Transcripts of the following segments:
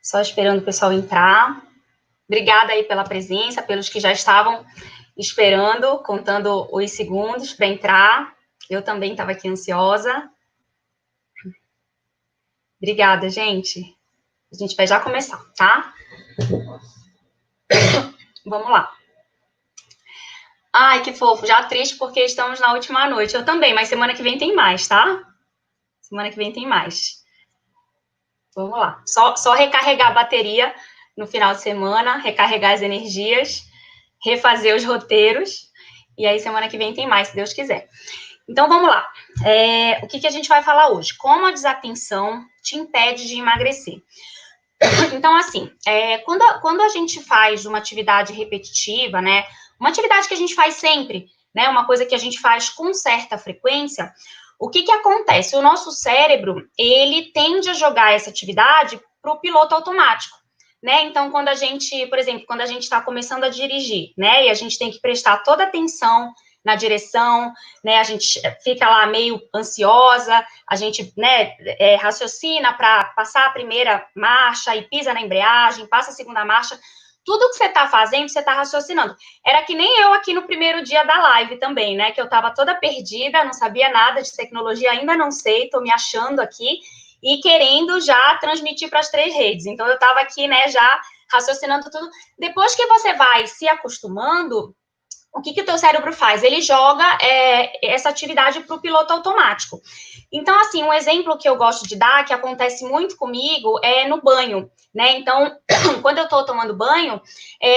Só esperando o pessoal entrar. Obrigada aí pela presença, pelos que já estavam esperando, contando os segundos para entrar. Eu também estava aqui ansiosa. Obrigada, gente. A gente vai já começar, tá? Vamos lá. Ai, que fofo. Já triste porque estamos na última noite. Eu também, mas semana que vem tem mais, tá? Semana que vem tem mais. Vamos lá. Só recarregar a bateria no final de semana, recarregar as energias, refazer os roteiros. E aí, semana que vem tem mais, se Deus quiser. Então, vamos lá. O que a gente vai falar hoje? Como a desatenção te impede de emagrecer. Então, assim, quando a gente faz uma atividade repetitiva, né? Uma atividade que a gente faz sempre, né? Uma coisa que a gente faz com certa frequência, o que acontece? O nosso cérebro, ele tende a jogar essa atividade para o piloto automático, né? Então, quando a gente, por exemplo, quando a gente está começando a dirigir, né? E a gente tem que prestar toda atenção na direção, né? A gente fica lá meio ansiosa, a gente, né, raciocina para passar a primeira marcha e pisa na embreagem, passa a segunda marcha. Tudo que você está fazendo, você está raciocinando. Era que nem eu aqui no primeiro dia da live também, né? Que eu estava toda perdida, não sabia nada de tecnologia, ainda não sei, estou me achando aqui e querendo já transmitir para as 3 redes. Então, eu estava aqui, né, já raciocinando tudo. Depois que você vai se acostumando, o que o teu cérebro faz? Ele joga essa atividade para o piloto automático. Então, assim, um exemplo que eu gosto de dar, que acontece muito comigo, é no banho, né? Então, quando eu tô tomando banho,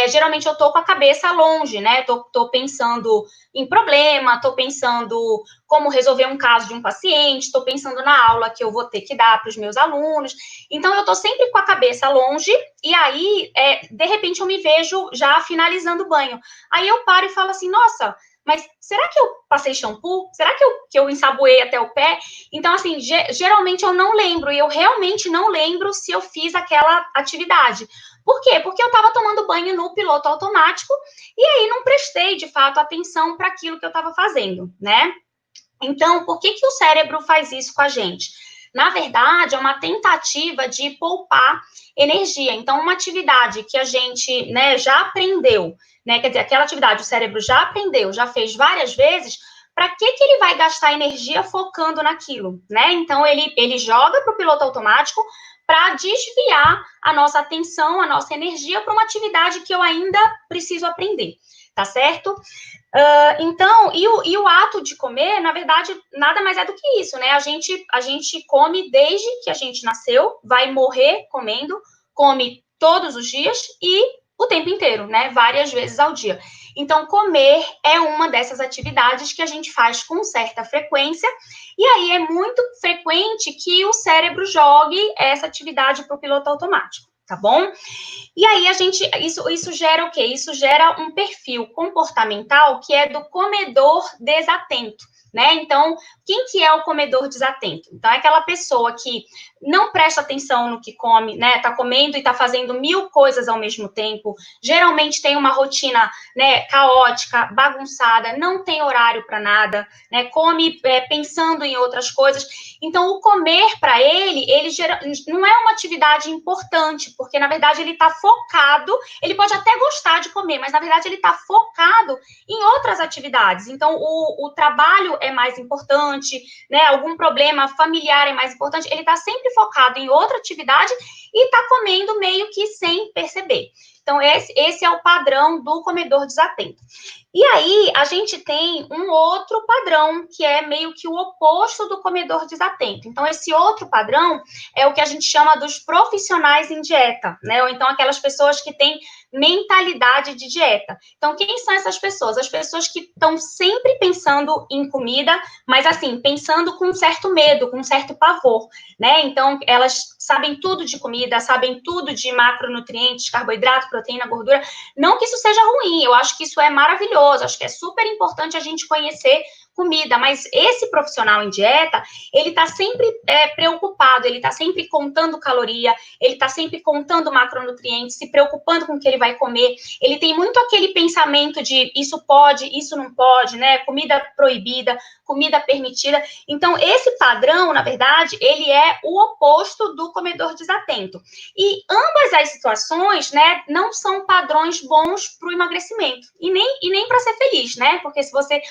geralmente eu tô com a cabeça longe, né? Tô pensando em problema, tô pensando como resolver um caso de um paciente, tô pensando na aula que eu vou ter que dar para os meus alunos. Então, eu tô sempre com a cabeça longe, e aí, de repente, eu me vejo já finalizando o banho. Aí eu paro e falo assim, nossa, mas será que eu passei shampoo? Será que eu ensaboei até o pé? Então, assim, geralmente eu não lembro, e eu realmente não lembro se eu fiz aquela atividade. Por quê? Porque eu estava tomando banho no piloto automático, e aí não prestei, de fato, atenção para aquilo que eu estava fazendo, né? Então, por que o cérebro faz isso com a gente? Na verdade, é uma tentativa de poupar energia. Então, uma atividade que a gente, né, já aprendeu, né, quer dizer, aquela atividade o cérebro já aprendeu, já fez várias vezes, para que ele vai gastar energia focando naquilo, né? Então, ele joga para o piloto automático para desviar a nossa atenção, a nossa energia para uma atividade que eu ainda preciso aprender, tá certo? Então, e o ato de comer, na verdade, nada mais é do que isso, né? A gente come desde que a gente nasceu, vai morrer comendo, come todos os dias e o tempo inteiro, né? Várias vezes ao dia. Então, comer é uma dessas atividades que a gente faz com certa frequência, e aí é muito frequente que o cérebro jogue essa atividade para o piloto automático, tá bom? E aí isso gera o quê? Isso gera um perfil comportamental que é do comedor desatento, né? Então, quem que é o comedor desatento? Então, é aquela pessoa que não presta atenção no que come, né? Tá comendo e tá fazendo 1000 coisas ao mesmo tempo. Geralmente tem uma rotina, né, caótica, bagunçada, não tem horário para nada, né? Come pensando em outras coisas. Então, o comer para ele não é uma atividade importante, porque na verdade ele está focado. Ele pode até gostar de comer, mas na verdade ele está focado em outras atividades. Então, o trabalho é mais importante, né? Algum problema familiar é mais importante. Ele está sempre focado em outra atividade e está comendo meio que sem perceber. Então, esse é o padrão do comedor desatento. E aí, a gente tem um outro padrão, que é meio que o oposto do comedor desatento. Então, esse outro padrão é o que a gente chama dos profissionais em dieta, né? Ou então aquelas pessoas que têm mentalidade de dieta. Então, quem são essas pessoas? As pessoas que estão sempre pensando em comida, mas assim, pensando com um certo medo, com um certo pavor, né? Então, elas sabem tudo de comida, sabem tudo de macronutrientes, carboidrato, proteína, gordura. Não que isso seja ruim, eu acho que isso é maravilhoso, acho que é super importante a gente conhecer comida, mas esse profissional em dieta, ele está sempre preocupado, ele está sempre contando caloria, ele está sempre contando macronutrientes, se preocupando com o que ele vai comer, ele tem muito aquele pensamento de isso pode, isso não pode, né, comida proibida, comida permitida. Então, esse padrão, na verdade, ele é o oposto do comedor desatento. E ambas as situações, né, não são padrões bons para o emagrecimento e nem para ser feliz, né? Porque se você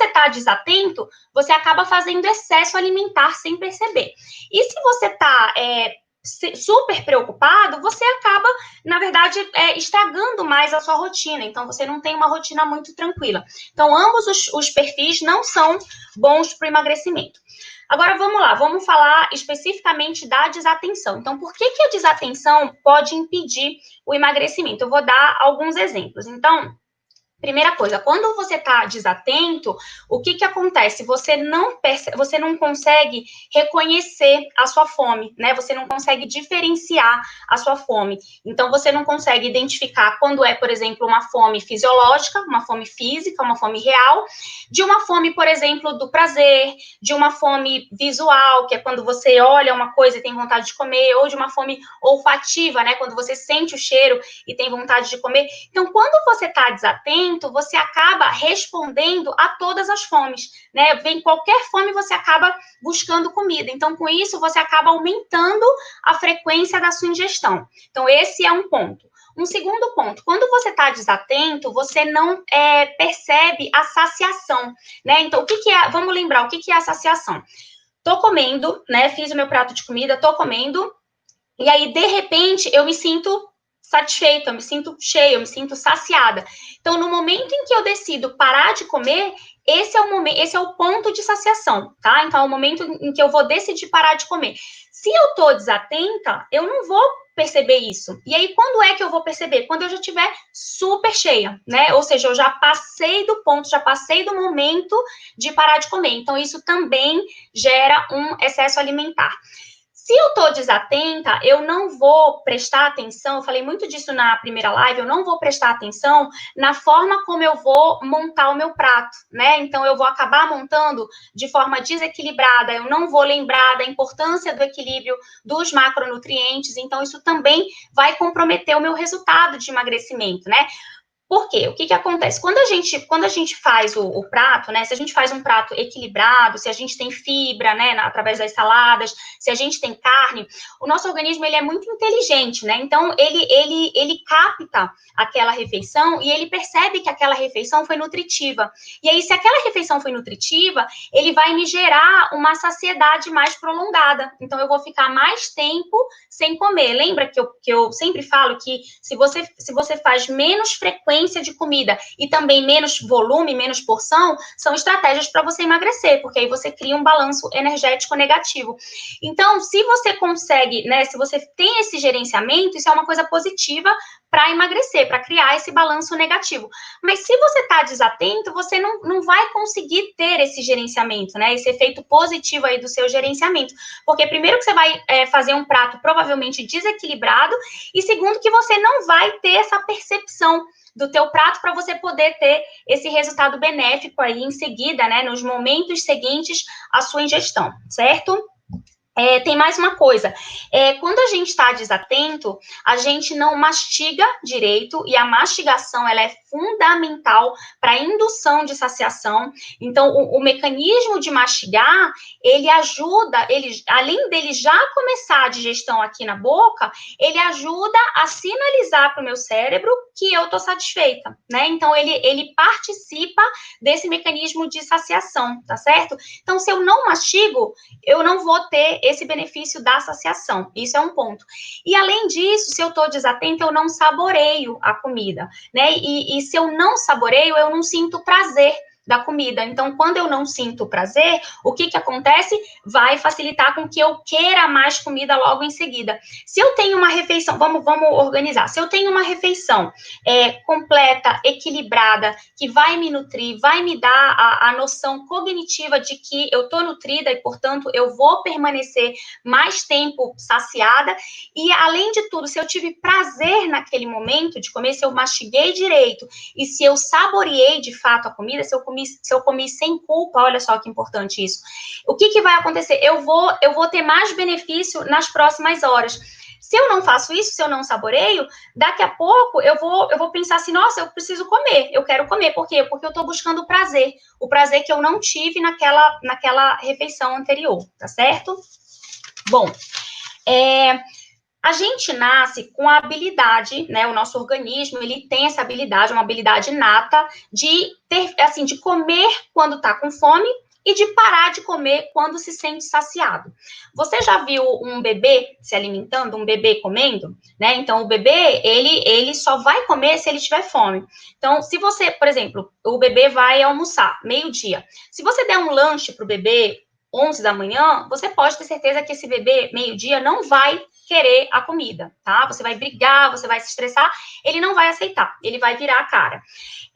está desatento, você acaba fazendo excesso alimentar sem perceber. E se você está super preocupado, você acaba, na verdade, estragando mais a sua rotina. Então, você não tem uma rotina muito tranquila. Então, ambos os perfis não são bons para o emagrecimento. Agora, vamos lá, vamos falar especificamente da desatenção. Então, por que a desatenção pode impedir o emagrecimento? Eu vou dar alguns exemplos. Então, primeira coisa, quando você está desatento, o que acontece? Você não consegue reconhecer a sua fome, né? Você não consegue diferenciar a sua fome. Então, você não consegue identificar quando é, por exemplo, uma fome fisiológica, uma fome física, uma fome real, de uma fome, por exemplo, do prazer, de uma fome visual, que é quando você olha uma coisa e tem vontade de comer, ou de uma fome olfativa, né? Quando você sente o cheiro e tem vontade de comer. Então, quando você está desatento, você acaba respondendo a todas as fomes, né? Vem qualquer fome, você acaba buscando comida. Então, com isso, você acaba aumentando a frequência da sua ingestão. Então, esse é um ponto. Um segundo ponto, quando você está desatento, você não percebe a saciação, né? Então, o que é? Vamos lembrar, o que é a saciação? Tô comendo, né? Fiz o meu prato de comida, tô comendo, e aí, de repente, eu me sinto satisfeita, eu me sinto cheia, eu me sinto saciada. Então, no momento em que eu decido parar de comer, esse é o ponto de saciação, tá? Então, é o momento em que eu vou decidir parar de comer. Se eu tô desatenta, eu não vou perceber isso. E aí, quando é que eu vou perceber? Quando eu já estiver super cheia, né? Ou seja, eu já passei do ponto, já passei do momento de parar de comer. Então, isso também gera um excesso alimentar. Se eu estou desatenta, eu não vou prestar atenção, eu falei muito disso na primeira live, eu não vou prestar atenção na forma como eu vou montar o meu prato, né? Então, eu vou acabar montando de forma desequilibrada, eu não vou lembrar da importância do equilíbrio dos macronutrientes, então isso também vai comprometer o meu resultado de emagrecimento, né? Por quê? O que acontece? Quando a gente faz o prato, né? Se a gente faz um prato equilibrado, se a gente tem fibra, né? Através das saladas, se a gente tem carne, o nosso organismo, ele é muito inteligente, né? Então, ele capta aquela refeição e ele percebe que aquela refeição foi nutritiva. E aí, se aquela refeição foi nutritiva, ele vai me gerar uma saciedade mais prolongada. Então, eu vou ficar mais tempo sem comer. Lembra que eu sempre falo que se você faz menos frequência de comida e também menos volume, menos porção, são estratégias para você emagrecer, porque aí você cria um balanço energético negativo. Então, se você consegue, né, se você tem esse gerenciamento, isso é uma coisa positiva para emagrecer, para criar esse balanço negativo. Mas se você está desatento, você não vai conseguir ter esse gerenciamento, né, esse efeito positivo aí do seu gerenciamento, porque primeiro que você vai fazer um prato provavelmente desequilibrado, e segundo que você não vai ter essa percepção do teu prato para você poder ter esse resultado benéfico aí em seguida, né, nos momentos seguintes à sua ingestão, certo? Tem mais uma coisa, quando a gente está desatento, a gente não mastiga direito, e a mastigação, ela é fundamental para a indução de saciação. Então, o mecanismo de mastigar, ele ajuda, além dele já começar a digestão aqui na boca, ele ajuda a sinalizar para o meu cérebro que eu estou satisfeita, né? Então, ele participa desse mecanismo de saciação, tá certo? Então, se eu não mastigo, eu não vou ter esse benefício da saciação. Isso é um ponto. E, além disso, se eu estou desatenta, eu não saboreio a comida, né? E se eu não saboreio, eu não sinto prazer da comida. Então, quando eu não sinto prazer, o que acontece? Vai facilitar com que eu queira mais comida logo em seguida. Se eu tenho uma refeição, vamos organizar. Se eu tenho uma refeição completa, equilibrada, que vai me nutrir, vai me dar a noção cognitiva de que eu estou nutrida e, portanto, eu vou permanecer mais tempo saciada. E, além de tudo, se eu tive prazer naquele momento de comer, se eu mastiguei direito e se eu saboreei de fato a comida, se eu comi eu comi sem culpa, olha só que importante isso. O que vai acontecer? Eu vou ter mais benefício nas próximas horas. Se eu não faço isso, se eu não saboreio, daqui a pouco eu vou pensar assim, nossa, eu preciso comer, eu quero comer. Por quê? Porque eu estou buscando o prazer que eu não tive naquela refeição anterior, tá certo? Bom, a gente nasce com a habilidade, né? O nosso organismo, ele tem essa habilidade, uma habilidade inata de de comer quando tá com fome e de parar de comer quando se sente saciado. Você já viu um bebê se alimentando, um bebê comendo, né? Então, o bebê, ele só vai comer se ele tiver fome. Então, se você, por exemplo, o bebê vai almoçar, meio-dia. Se você der um lanche pro bebê 11 da manhã, você pode ter certeza que esse bebê, meio-dia, não vai querer a comida, tá? Você vai brigar, você vai se estressar, ele não vai aceitar, ele vai virar a cara.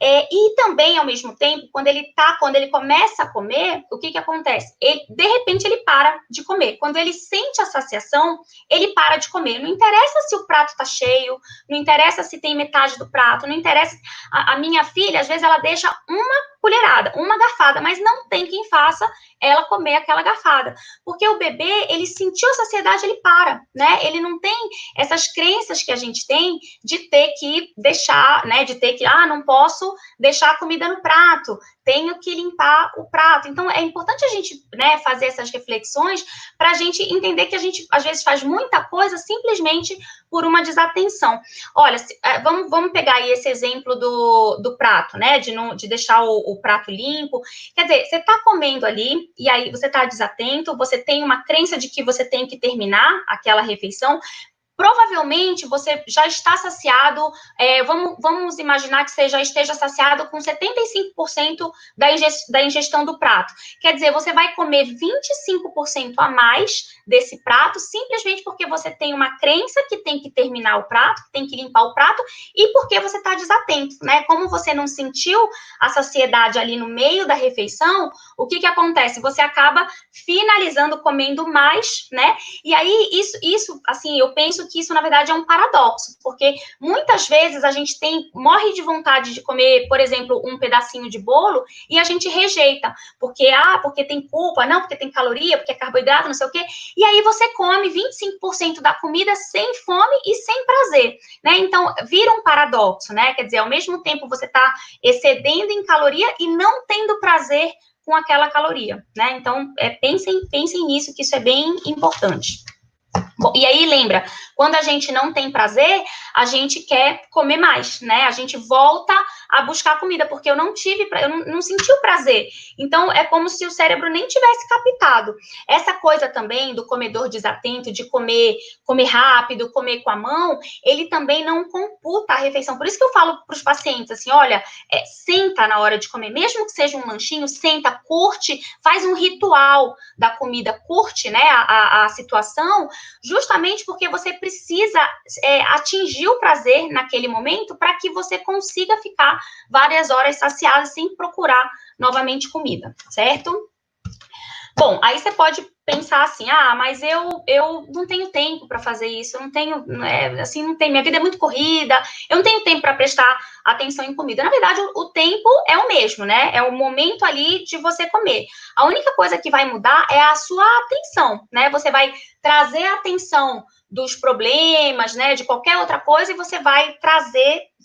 E também, ao mesmo tempo, quando ele começa a comer, o que acontece? De repente, ele para de comer. Quando ele sente a saciação, ele para de comer. Não interessa se o prato tá cheio, não interessa se tem metade do prato, não interessa. A minha filha, às vezes, ela deixa uma colherada, uma garfada, mas não tem quem faça ela comer aquela garfada. Porque o bebê, ele sentiu a saciedade, ele para, né? Ele não tem essas crenças que a gente tem de ter que deixar, né? De ter que, não posso deixar a comida no prato, tenho que limpar o prato. Então, é importante a gente, né, fazer essas reflexões para a gente entender que a gente, às vezes, faz muita coisa simplesmente por uma desatenção. Olha, vamos pegar aí esse exemplo do prato, né, de deixar o prato limpo. Quer dizer, você está comendo ali, e aí você está desatento, você tem uma crença de que você tem que terminar aquela refeição. Provavelmente você já está saciado, vamos imaginar que você já esteja saciado com 75% da ingestão do prato. Quer dizer, você vai comer 25% a mais desse prato, simplesmente porque você tem uma crença que tem que terminar o prato, que tem que limpar o prato, e porque você está desatento, né? Como você não sentiu a saciedade ali no meio da refeição, o que acontece? Você acaba finalizando comendo mais, né? E aí, isso, assim, eu penso que isso, na verdade, é um paradoxo, porque muitas vezes a gente morre de vontade de comer, por exemplo, um pedacinho de bolo e a gente rejeita, porque tem culpa, não, porque tem caloria, porque é carboidrato, não sei o quê, e aí você come 25% da comida sem fome e sem prazer, né? Então, vira um paradoxo, né? Quer dizer, ao mesmo tempo você está excedendo em caloria e não tendo prazer com aquela caloria, né? Então, pensem nisso, que isso é bem importante. Bom, e aí, lembra, quando a gente não tem prazer, a gente quer comer mais, né? A gente volta a buscar comida, porque eu não senti o prazer. Então, é como se o cérebro nem tivesse captado. Essa coisa também do comedor desatento, de comer rápido, comer com a mão, ele também não computa a refeição. Por isso que eu falo para os pacientes, assim, olha, senta na hora de comer, mesmo que seja um lanchinho, senta, curte, faz um ritual da comida, curte, né, a situação, justamente porque você precisa atingir o prazer naquele momento para que você consiga ficar várias horas saciada sem procurar novamente comida, certo? Bom, aí você pode pensar assim, mas eu não tenho tempo para fazer isso, eu não tenho, minha vida é muito corrida, eu não tenho tempo para prestar atenção em comida. Na verdade, o tempo é o mesmo, né? É o momento ali de você comer. A única coisa que vai mudar é a sua atenção, né? Você vai trazer a atenção dos problemas, né? De qualquer outra coisa, e você vai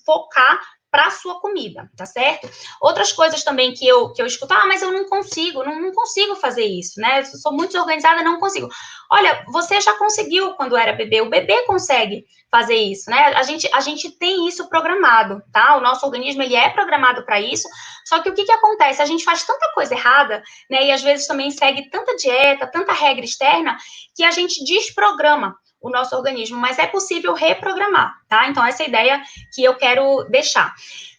focar para a sua comida, tá certo? Outras coisas também que eu escuto, mas eu não consigo fazer isso, né? Eu sou muito desorganizada, não consigo. Olha, você já conseguiu quando era bebê, o bebê consegue fazer isso, né? A gente tem isso programado, tá? O nosso organismo, ele é programado para isso, só que o que acontece? A gente faz tanta coisa errada, né? E às vezes também segue tanta dieta, tanta regra externa, que a gente desprograma o nosso organismo, mas é possível reprogramar, tá? Então, essa é a ideia que eu quero deixar.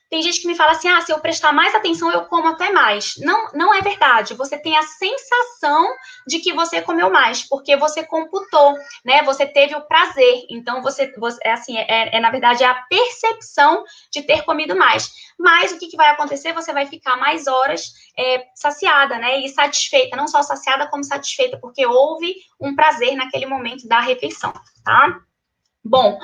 Tem gente que me fala assim, se eu prestar mais atenção, eu como até mais. Não é verdade. Você tem a sensação de que você comeu mais, porque você computou, né? Você teve o prazer. Então, na verdade, é a percepção de ter comido mais. Mas o que vai acontecer? Você vai ficar mais horas saciada, né? E satisfeita. Não só saciada, como satisfeita, porque houve um prazer naquele momento da refeição, tá? Bom,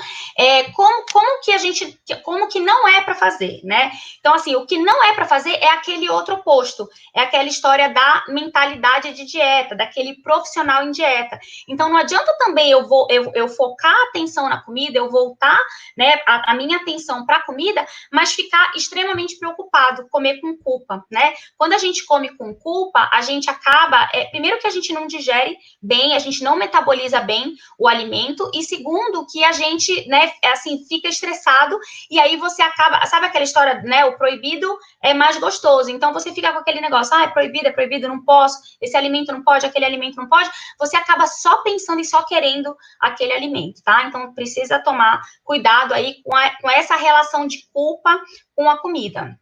como que não é para fazer, né? Então, assim, o que não é para fazer é aquele outro oposto, é aquela história da mentalidade de dieta, daquele profissional em dieta. Então, não adianta também eu focar a atenção na comida, eu voltar, né, a minha atenção para a comida, mas ficar extremamente preocupado, comer com culpa, né? Quando a gente come com culpa, a gente acaba, primeiro que a gente não digere bem, a gente não metaboliza bem o alimento, e segundo, que a gente, né, assim, fica estressado, e aí você acaba, sabe aquela história, né, o proibido é mais gostoso, então você fica com aquele negócio, é proibido, não posso, esse alimento não pode, aquele alimento não pode, você acaba só pensando e só querendo aquele alimento, tá? Então, precisa tomar cuidado aí com essa relação de culpa com a comida.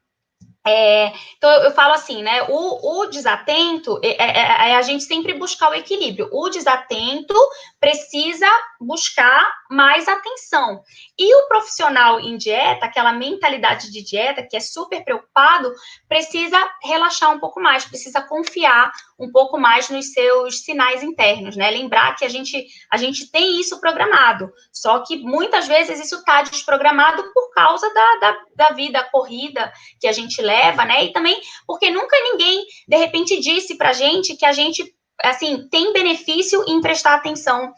Então, eu falo assim, né? O desatento é a gente sempre buscar o equilíbrio. O desatento precisa buscar mais atenção. E o profissional em dieta, aquela mentalidade de dieta, que é super preocupado, precisa relaxar um pouco mais, precisa confiar um pouco mais nos seus sinais internos, né? Lembrar que a gente tem isso programado, só que muitas vezes isso está desprogramado por causa da vida corrida que a gente leva, né? E também porque nunca ninguém, de repente, disse pra gente que a gente, assim, tem benefício em prestar atenção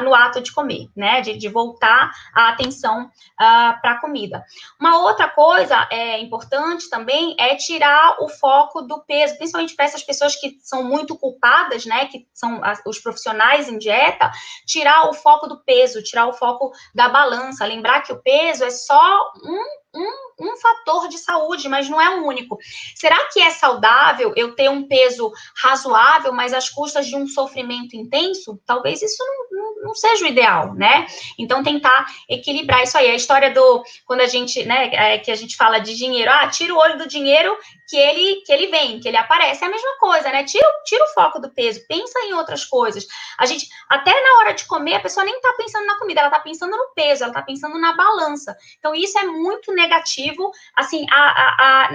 no ato de comer, né? De voltar a atenção para a comida. Uma outra coisa importante também é tirar o foco do peso, principalmente para essas pessoas que são muito culpadas, né? Que são os profissionais em dieta, tirar o foco do peso, tirar o foco da balança, lembrar que o peso é só um fator de saúde, mas não é o único. Será que é saudável eu ter um peso razoável, mas às custas de um sofrimento intenso? Talvez isso não seja o ideal, né? Então, tentar equilibrar isso aí. A história quando a gente, né, que a gente fala de dinheiro, tira o olho do dinheiro que ele vem, que ele aparece. É a mesma coisa, né? Tira o foco do peso, pensa em outras coisas. A gente, até na hora de comer, a pessoa nem está pensando na comida, ela está pensando no peso, ela está pensando na balança. Então, isso é muito negativo, assim,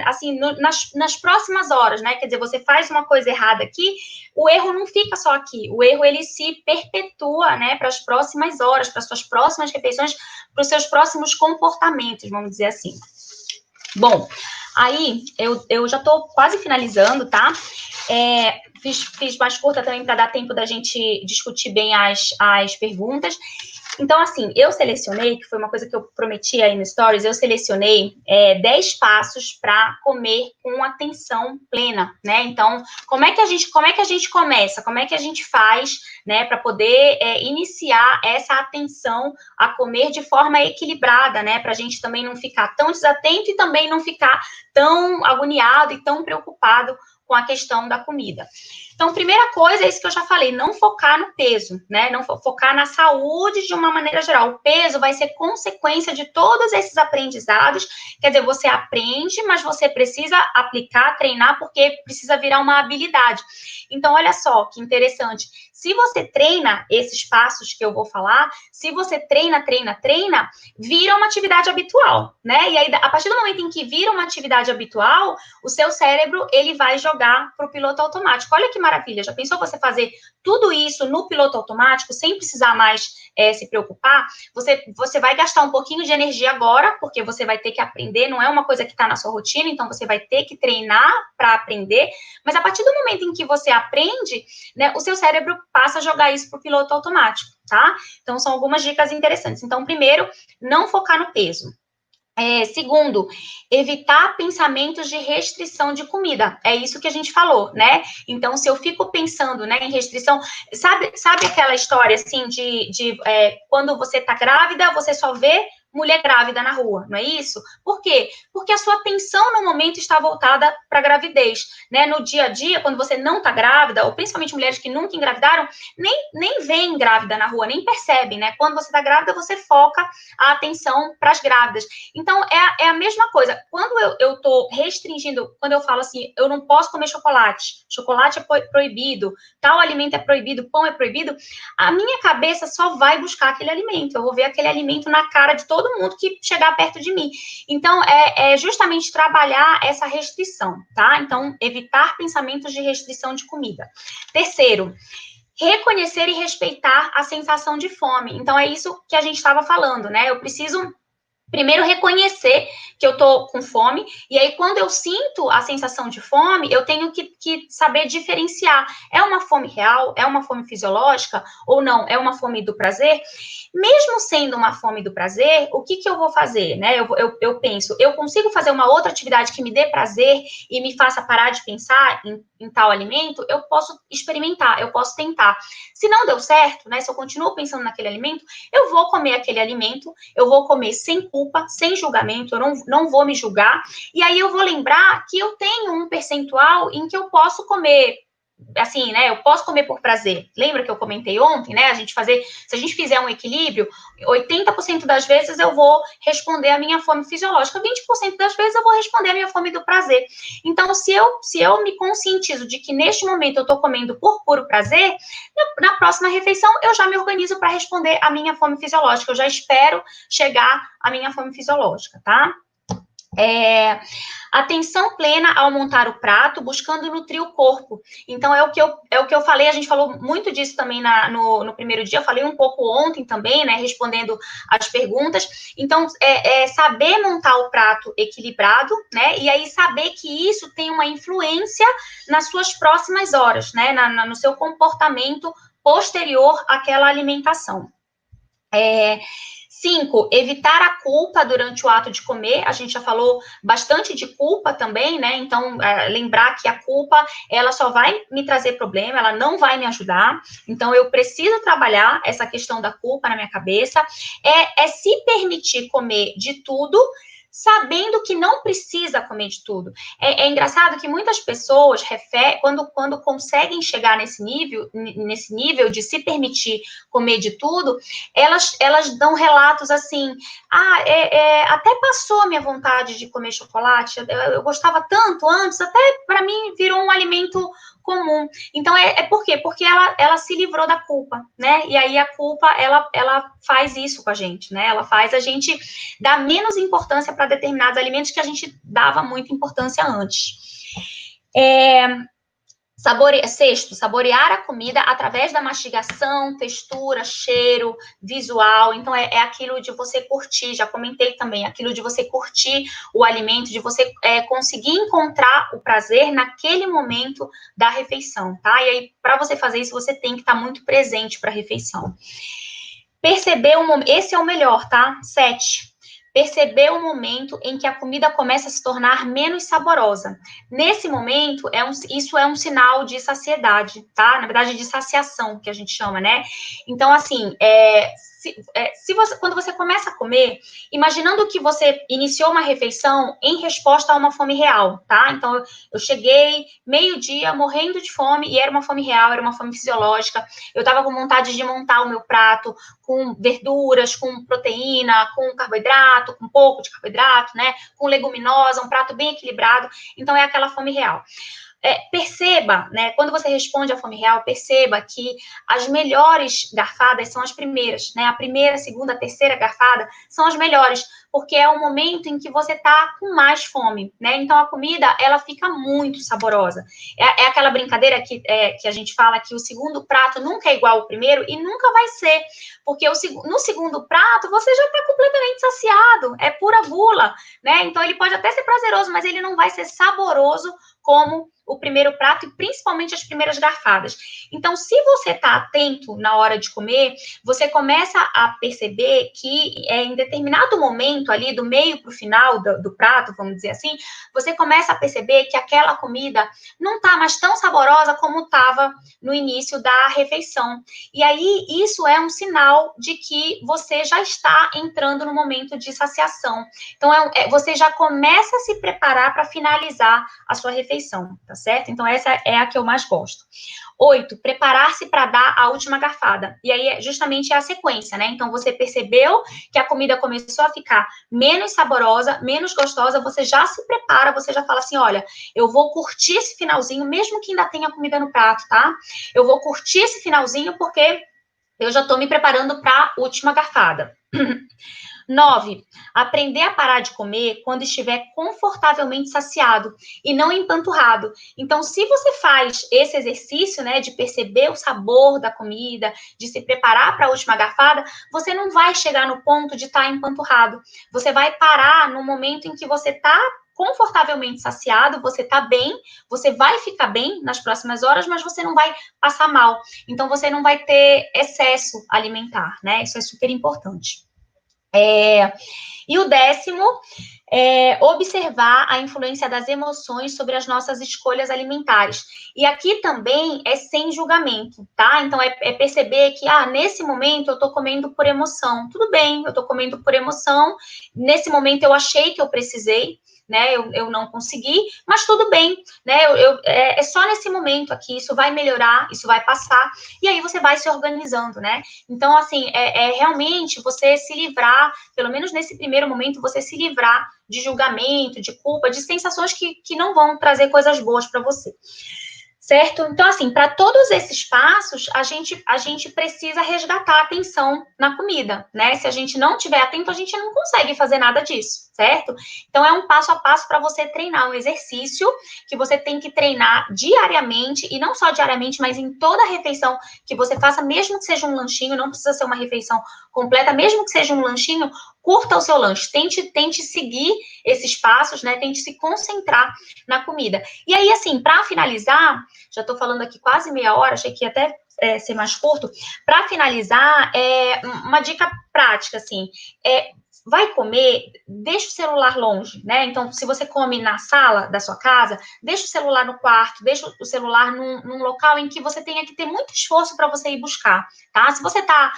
assim nas próximas horas, né? Quer dizer, você faz uma coisa errada aqui, o erro não fica só aqui, o erro, ele se perpetua, né? Para as próximas horas, para as suas próximas refeições, para os seus próximos comportamentos, vamos dizer assim. Bom, aí eu já estou quase finalizando, tá? Fiz mais curta também para dar tempo da gente discutir bem as perguntas. Então, assim, eu selecionei, que foi uma coisa que eu prometi aí no Stories, eu selecionei 10 passos para comer com atenção plena, né? Então, como é que a gente começa? Como é que a gente faz, né, para poder iniciar essa atenção a comer de forma equilibrada, né? Para a gente também não ficar tão desatento e também não ficar tão agoniado e tão preocupado com a questão da comida. Então, primeira coisa é isso que eu já falei, não focar no peso, né? Não focar na saúde de uma maneira geral. O peso vai ser consequência de todos esses aprendizados. Quer dizer, você aprende, mas você precisa aplicar, treinar, porque precisa virar uma habilidade. Então, olha só que interessante. Se você treina esses passos que eu vou falar, se você treina, vira uma atividade habitual, né? E aí, a partir do momento em que vira uma atividade habitual, o seu cérebro, ele vai jogar para o piloto automático. Olha que maravilha, já pensou você fazer tudo isso no piloto automático, sem precisar mais se preocupar? Você vai gastar um pouquinho de energia agora, porque você vai ter que aprender, não é uma coisa que está na sua rotina, então você vai ter que treinar para aprender, mas a partir do momento em que você aprende, né, o seu cérebro passa a jogar isso para o piloto automático, tá? Então, são algumas dicas interessantes. Então, primeiro, não focar no peso. Segundo, evitar pensamentos de restrição de comida. É isso que a gente falou, né? Então, se eu fico pensando, né, em restrição, sabe aquela história assim de quando você tá grávida, você só vê mulher grávida na rua, não é isso? Por quê? Porque a sua atenção no momento está voltada para a gravidez, né? No dia a dia, quando você não está grávida, ou principalmente mulheres que nunca engravidaram, nem veem grávida na rua, nem percebem, né? Quando você está grávida, você foca a atenção para as grávidas. Então, é a mesma coisa. Quando eu estou restringindo, quando eu falo assim, eu não posso comer chocolate é proibido, tal alimento é proibido, pão é proibido, a minha cabeça só vai buscar aquele alimento. Eu vou ver aquele alimento na cara de todo mundo que chegar perto de mim. Então, é justamente trabalhar essa restrição, tá? Então, evitar pensamentos de restrição de comida. Terceiro, reconhecer e respeitar a sensação de fome. Então, é isso que a gente estava falando, né? Eu preciso primeiro reconhecer que eu tô com fome, e aí quando eu sinto a sensação de fome, eu tenho que saber diferenciar. É uma fome real? É uma fome fisiológica? Ou não? É uma fome do prazer? Mesmo sendo uma fome do prazer, o que eu vou fazer, né? Eu penso, eu consigo fazer uma outra atividade que me dê prazer e me faça parar de pensar em tal alimento? Eu posso experimentar, eu posso tentar. Se não deu certo, né? Se eu continuo pensando naquele alimento, eu vou comer aquele alimento, eu vou comer sem culpa, sem julgamento, eu não vou me julgar, e aí eu vou lembrar que eu tenho um percentual em que eu posso comer, assim, né, eu posso comer por prazer. Lembra que eu comentei ontem, né, se a gente fizer um equilíbrio, 80% das vezes eu vou responder a minha fome fisiológica, 20% das vezes eu vou responder a minha fome do prazer. Então, se eu me conscientizo de que neste momento eu estou comendo por puro prazer, na próxima refeição eu já me organizo para responder a minha fome fisiológica, eu já espero chegar à minha fome fisiológica, tá? Atenção plena ao montar o prato, buscando nutrir o corpo. Então, é o que eu falei, a gente falou muito disso também no primeiro dia, eu falei um pouco ontem também, né, respondendo as perguntas. Então, saber montar o prato equilibrado, né, e aí saber que isso tem uma influência nas suas próximas horas, né, no seu comportamento posterior àquela alimentação. 5, evitar a culpa durante o ato de comer. A gente já falou bastante de culpa também, né? Então, lembrar que a culpa, ela só vai me trazer problema, ela não vai me ajudar. Então, eu preciso trabalhar essa questão da culpa na minha cabeça. É se permitir comer de tudo, sabendo que não precisa comer de tudo. É engraçado que muitas pessoas, quando conseguem chegar nesse nível de se permitir comer de tudo, elas dão relatos assim, até passou a minha vontade de comer chocolate, eu gostava tanto antes, até para mim virou um alimento comum. Então, por quê? Porque ela se livrou da culpa, né? E aí a culpa, ela faz isso com a gente, né? Ela faz a gente dar menos importância para determinados alimentos que a gente dava muita importância antes. Sexto, saborear a comida através da mastigação, textura, cheiro, visual. Então, é aquilo de você curtir, já comentei também, aquilo de você curtir o alimento, de você conseguir encontrar o prazer naquele momento da refeição, tá? E aí, para você fazer isso, você tem que estar muito presente para a refeição. Perceber o momento, esse é o melhor, tá? 7. Perceber o momento em que a comida começa a se tornar menos saborosa. Nesse momento, isso é um sinal de saciedade, tá? Na verdade, de saciação, que a gente chama, né? Então, assim, quando você começa a comer, imaginando que você iniciou uma refeição em resposta a uma fome real, tá? Então, eu cheguei meio-dia morrendo de fome, e era uma fome real, era uma fome fisiológica, eu tava com vontade de montar o meu prato com verduras, com proteína, com carboidrato, com um pouco de carboidrato, né? Com leguminosa, um prato bem equilibrado. Então, é aquela fome real. Perceba, né, quando você responde à fome real, perceba que as melhores garfadas são as primeiras, né? A primeira, segunda, terceira garfada são as melhores, porque é o momento em que você tá com mais fome, né? Então, a comida, ela fica muito saborosa. É aquela brincadeira que a gente fala que o segundo prato nunca é igual ao primeiro, e nunca vai ser, porque no segundo prato, você já tá completamente saciado, é pura gula, né? Então, ele pode até ser prazeroso, mas ele não vai ser saboroso como o primeiro prato, e principalmente as primeiras garfadas. Então, se você está atento na hora de comer, você começa a perceber que em determinado momento ali, do meio para o final do prato, vamos dizer assim, você começa a perceber que aquela comida não está mais tão saborosa como estava no início da refeição. E aí, isso é um sinal de que você já está entrando no momento de saciação. Então, você já começa a se preparar para finalizar a sua refeição, tá certo? Então, essa é a que eu mais gosto. 8, preparar-se para dar a última garfada. E aí, justamente, é a sequência, né? Então, você percebeu que a comida começou a ficar menos saborosa, menos gostosa, você já se prepara, você já fala assim, olha, eu vou curtir esse finalzinho, mesmo que ainda tenha comida no prato, tá? Eu vou curtir esse finalzinho porque eu já tô me preparando para a última garfada. 9, aprender a parar de comer quando estiver confortavelmente saciado e não empanturrado. Então, se você faz esse exercício, né, de perceber o sabor da comida, de se preparar para a última garfada, você não vai chegar no ponto de estar empanturrado. Você vai parar no momento em que você está confortavelmente saciado, você está bem, você vai ficar bem nas próximas horas, mas você não vai passar mal. Então, você não vai ter excesso alimentar, né? Isso é super importante. E o 10º é observar a influência das emoções sobre as nossas escolhas alimentares. E aqui também é sem julgamento, tá? Então, é perceber que, nesse momento eu tô comendo por emoção. Tudo bem, eu tô comendo por emoção. Nesse momento eu achei que eu precisei, né? Eu não consegui, mas tudo bem, né? É só nesse momento aqui, isso vai melhorar, isso vai passar, e aí você vai se organizando, né? Então, assim, realmente você se livrar, pelo menos nesse primeiro momento, você se livrar de julgamento, de culpa, de sensações que não vão trazer coisas boas para você. Certo? Então, assim, para todos esses passos, a gente precisa resgatar a atenção na comida, né? Se a gente não estiver atento, a gente não consegue fazer nada disso, certo? Então, é um passo a passo para você treinar, um exercício que você tem que treinar diariamente, e não só diariamente, mas em toda refeição que você faça, mesmo que seja um lanchinho, não precisa ser uma refeição completa, mesmo que seja um lanchinho, curta o seu lanche, tente seguir esses passos, né? Tente se concentrar na comida. E aí, assim, para finalizar, já estou falando aqui quase meia hora, achei que ia até ser mais curto. Para finalizar, uma dica prática, assim, vai comer, deixa o celular longe, né? Então, se você come na sala da sua casa, deixa o celular no quarto, deixa o celular num local em que você tenha que ter muito esforço para você ir buscar, tá? Se você está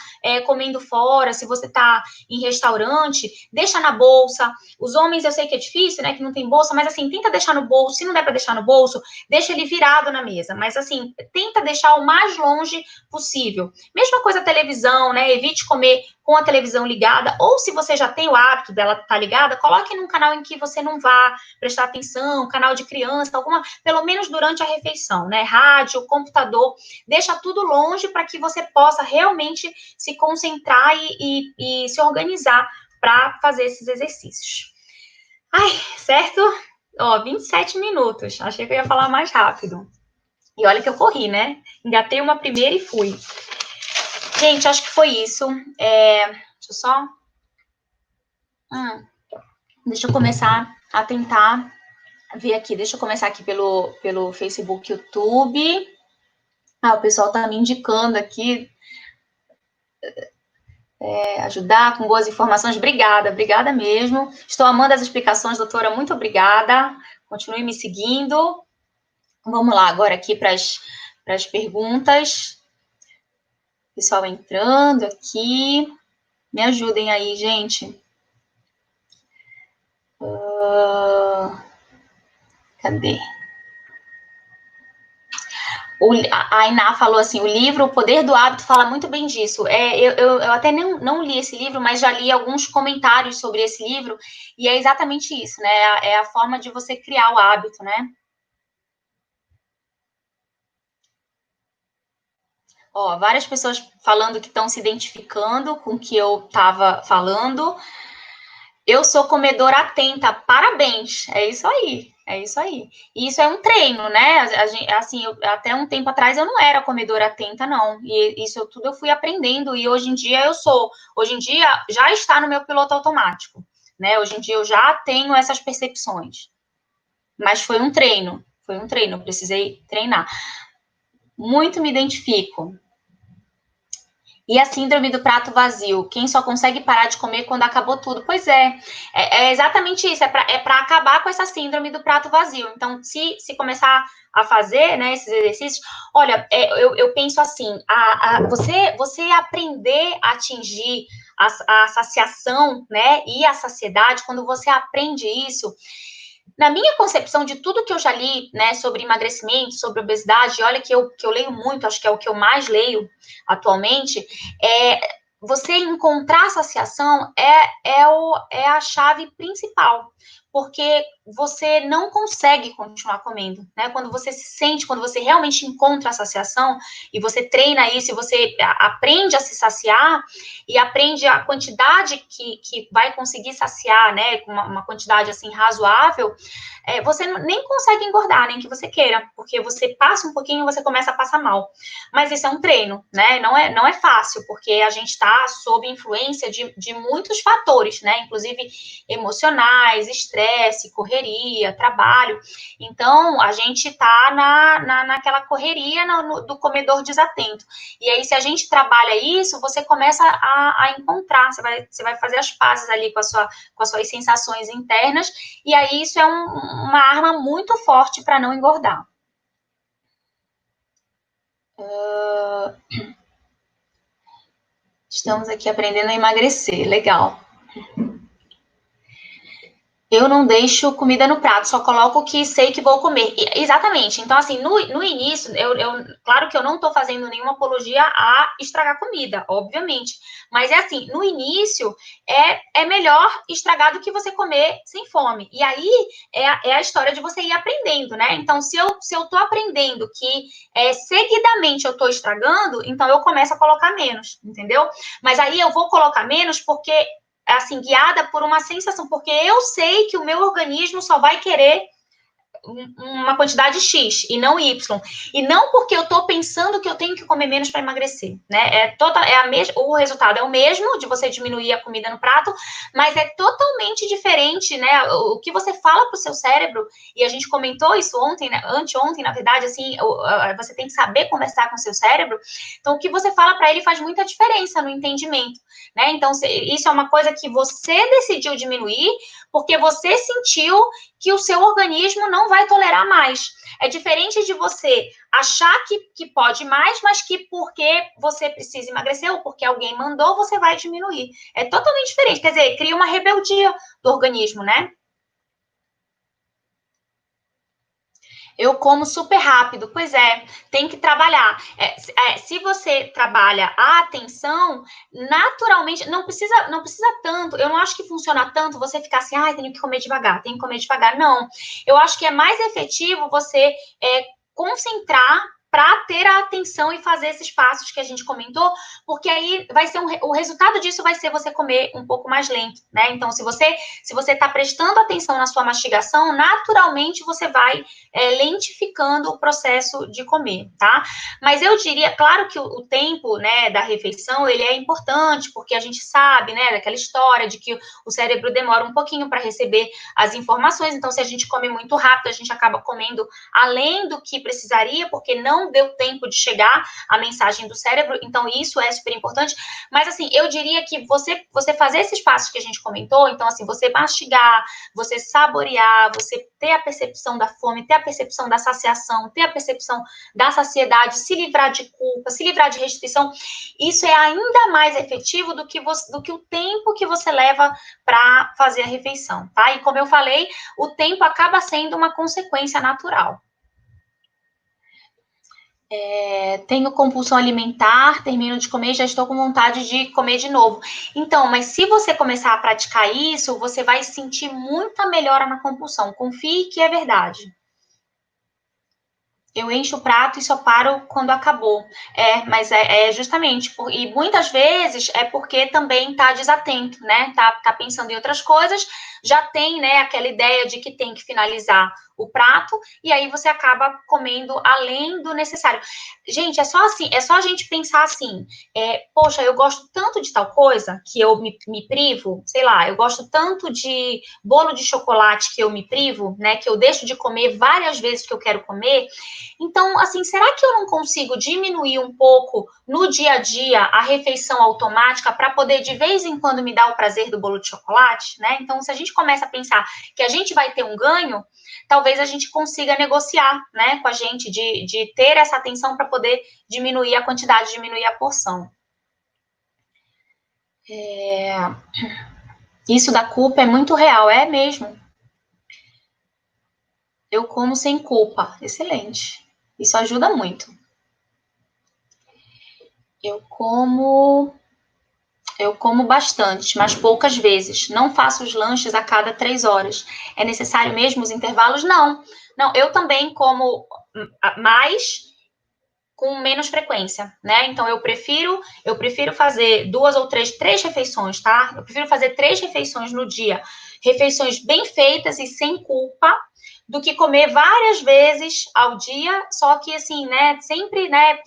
comendo fora, se você está em restaurante, deixa na bolsa. Os homens, eu sei que é difícil, né? Que não tem bolsa, mas assim, tenta deixar no bolso. Se não der para deixar no bolso, deixa ele virado na mesa. Mas assim, tenta deixar o mais longe possível. Mesma coisa a televisão, né? Evite comer com a televisão ligada, ou se você já tem o hábito dela estar ligada, coloque num canal em que você não vá prestar atenção, canal de criança, pelo menos durante a refeição, né? Rádio, computador, deixa tudo longe para que você possa realmente se concentrar e se organizar para fazer esses exercícios. Ai, certo? 27 minutos. Achei que eu ia falar mais rápido. E olha que eu corri, né? Engatei uma primeira e fui. Gente, acho que foi isso. Deixa eu só... Deixa eu começar a tentar ver aqui. Deixa eu começar aqui pelo Facebook, YouTube. O pessoal tá me indicando aqui. Ajudar com boas informações. Obrigada mesmo. Estou amando as explicações, doutora. Muito obrigada. Continue me seguindo. Vamos lá, agora aqui para as perguntas. Pessoal entrando aqui. Me ajudem aí, gente. Cadê? A Ainá falou assim, o livro O Poder do Hábito fala muito bem disso. Eu até não li esse livro, mas já li alguns comentários sobre esse livro, e é exatamente isso, né? É a forma de você criar o hábito, né? Várias pessoas falando que estão se identificando com o que eu estava falando. Eu sou comedora atenta, parabéns, é isso aí. E isso é um treino, né? Assim, até um tempo atrás eu não era comedora atenta, não. E isso tudo eu fui aprendendo, e hoje em dia eu sou. Hoje em dia já está no meu piloto automático, né? Hoje em dia eu já tenho essas percepções. Mas foi um treino, eu precisei treinar. Muito me identifico. E a síndrome do prato vazio, quem só consegue parar de comer quando acabou tudo. Pois é exatamente isso, é para acabar com essa síndrome do prato vazio. Então, se começar a fazer, né, esses exercícios, olha, eu penso assim, você aprender a atingir a saciação, né, e a saciedade, quando você aprende isso, na minha concepção de tudo que eu já li, né, sobre emagrecimento, sobre obesidade, olha que eu leio muito, acho que é o que eu mais leio atualmente, você encontrar a saciação é a chave principal. porque você não consegue continuar comendo, né? Quando você se sente, quando você realmente encontra a saciação, e você treina isso, e você aprende a se saciar, e aprende a quantidade que vai conseguir saciar, né? Com uma quantidade, assim, razoável, você nem consegue engordar, nem que você queira, porque você passa um pouquinho e você começa a passar mal. Mas isso é um treino, né? Não é fácil, porque a gente está sob influência de muitos fatores, né? Inclusive emocionais, estresse, correria, trabalho. Então, a gente está naquela correria do comedor desatento. E aí, se a gente trabalha isso, você começa a encontrar, você vai fazer as pazes ali com as suas sensações internas, e aí isso é uma arma muito forte para não engordar. Estamos aqui aprendendo a emagrecer, legal. Eu não deixo comida no prato, só coloco o que sei que vou comer. Exatamente. Então, assim, no início, claro que eu não estou fazendo nenhuma apologia a estragar comida, obviamente. Mas é assim, no início, é melhor estragar do que você comer sem fome. E aí, é a história de você ir aprendendo, né? Então, se eu tô aprendendo que seguidamente eu tô estragando, então eu começo a colocar menos, entendeu? Mas aí eu vou colocar menos porque assim, guiada por uma sensação, porque eu sei que o meu organismo só vai querer uma quantidade X e não Y. E não porque eu estou pensando que eu tenho que comer menos para emagrecer, né? O resultado é o mesmo de você diminuir a comida no prato, mas é totalmente diferente, né? O que você fala para o seu cérebro, e a gente comentou isso ontem, né? Anteontem, na verdade, assim, você tem que saber conversar com o seu cérebro. Então, o que você fala para ele faz muita diferença no entendimento, né? Então, isso é uma coisa que você decidiu diminuir porque você sentiu que o seu organismo não vai tolerar mais. É diferente de você achar que pode mais, mas que porque você precisa emagrecer ou porque alguém mandou, você vai diminuir. É totalmente diferente. Quer dizer, cria uma rebeldia do organismo, né? Eu como super rápido. Pois é, tem que trabalhar. Se você trabalha a atenção, naturalmente, não precisa tanto. Eu não acho que funciona tanto você ficar assim, tenho que comer devagar, tenho que comer devagar. Não. Eu acho que é mais efetivo você concentrar para ter a atenção e fazer esses passos que a gente comentou, porque aí vai ser o resultado disso vai ser você comer um pouco mais lento, né? Então, se você está prestando atenção na sua mastigação, naturalmente você vai lentificando o processo de comer, tá? Mas eu diria, claro que o tempo, né, da refeição, ele é importante, porque a gente sabe, né, daquela história de que o cérebro demora um pouquinho para receber as informações, então se a gente come muito rápido, a gente acaba comendo além do que precisaria, porque não deu tempo de chegar a mensagem do cérebro, então isso é super importante, mas assim, eu diria que você fazer esses passos que a gente comentou, então assim, você mastigar, você saborear, você ter a percepção da fome, ter a percepção da saciação, ter a percepção da saciedade, se livrar de culpa, se livrar de restrição, isso é ainda mais efetivo do que o tempo que você leva para fazer a refeição, tá? E como eu falei, o tempo acaba sendo uma consequência natural. Tenho compulsão alimentar, termino de comer e já estou com vontade de comer de novo. Então, mas se você começar a praticar isso, você vai sentir muita melhora na compulsão. Confie que é verdade. Eu encho o prato e só paro quando acabou. Mas é justamente, e muitas vezes é porque também está desatento, né? Tá pensando em outras coisas, já tem, né, aquela ideia de que tem que finalizar o prato, e aí você acaba comendo além do necessário. Gente, é só assim, é só a gente pensar assim, poxa, eu gosto tanto de tal coisa que eu me privo, sei lá, eu gosto tanto de bolo de chocolate que eu me privo, né? Que eu deixo de comer várias vezes que eu quero comer. Então, assim, será que eu não consigo diminuir um pouco no dia a dia a refeição automática para poder de vez em quando me dar o prazer do bolo de chocolate, né? Então, se a gente começa a pensar que a gente vai ter um ganho, talvez a gente consiga negociar, né, com a gente de ter essa atenção para poder diminuir a quantidade, diminuir a porção. Isso da culpa é muito real, é mesmo. Eu como sem culpa, excelente. Isso ajuda muito. Eu como Eu como bastante, mas poucas vezes. Não faço os lanches a cada 3 horas. É necessário mesmo os intervalos? Não. Não, eu também como mais com menos frequência, né? Então eu prefiro fazer três refeições, tá? Eu prefiro fazer 3 refeições no dia, refeições bem feitas e sem culpa, do que comer várias vezes ao dia, só que assim, né? Sempre, né?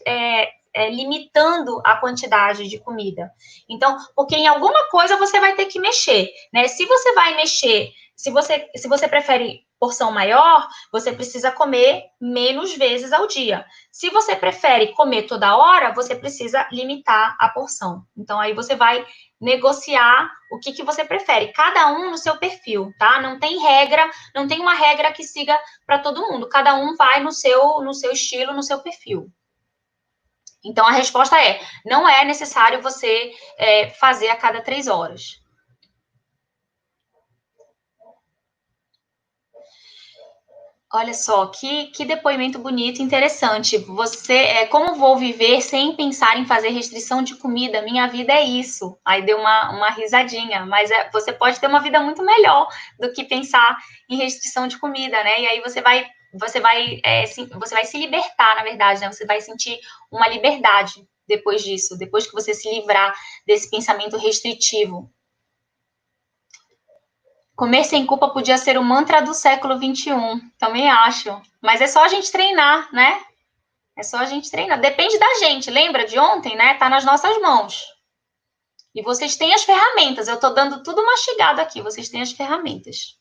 Limitando a quantidade de comida. Então, porque em alguma coisa você vai ter que mexer, né? Se você vai mexer, se você prefere porção maior, você precisa comer menos vezes ao dia. Se você prefere comer toda hora, você precisa limitar a porção. Então, aí você vai negociar o que você prefere, cada um no seu perfil, tá? Não tem regra, não tem uma regra que siga para todo mundo. Cada um vai no seu estilo, no seu perfil. Então, a resposta é: não é necessário você fazer a cada 3 horas. Olha só, que depoimento bonito e interessante. Como vou viver sem pensar em fazer restrição de comida? Minha vida é isso. Aí deu uma risadinha, mas você pode ter uma vida muito melhor do que pensar em restrição de comida, né? E aí você vai se libertar, na verdade, né? Você vai sentir uma liberdade depois disso, depois que você se livrar desse pensamento restritivo. Comer sem culpa podia ser o mantra do século XXI, também acho. Mas é só a gente treinar, né? É só a gente treinar. Depende da gente. Lembra de ontem, né? Tá nas nossas mãos. E vocês têm as ferramentas. Eu tô dando tudo mastigado aqui. Vocês têm as ferramentas.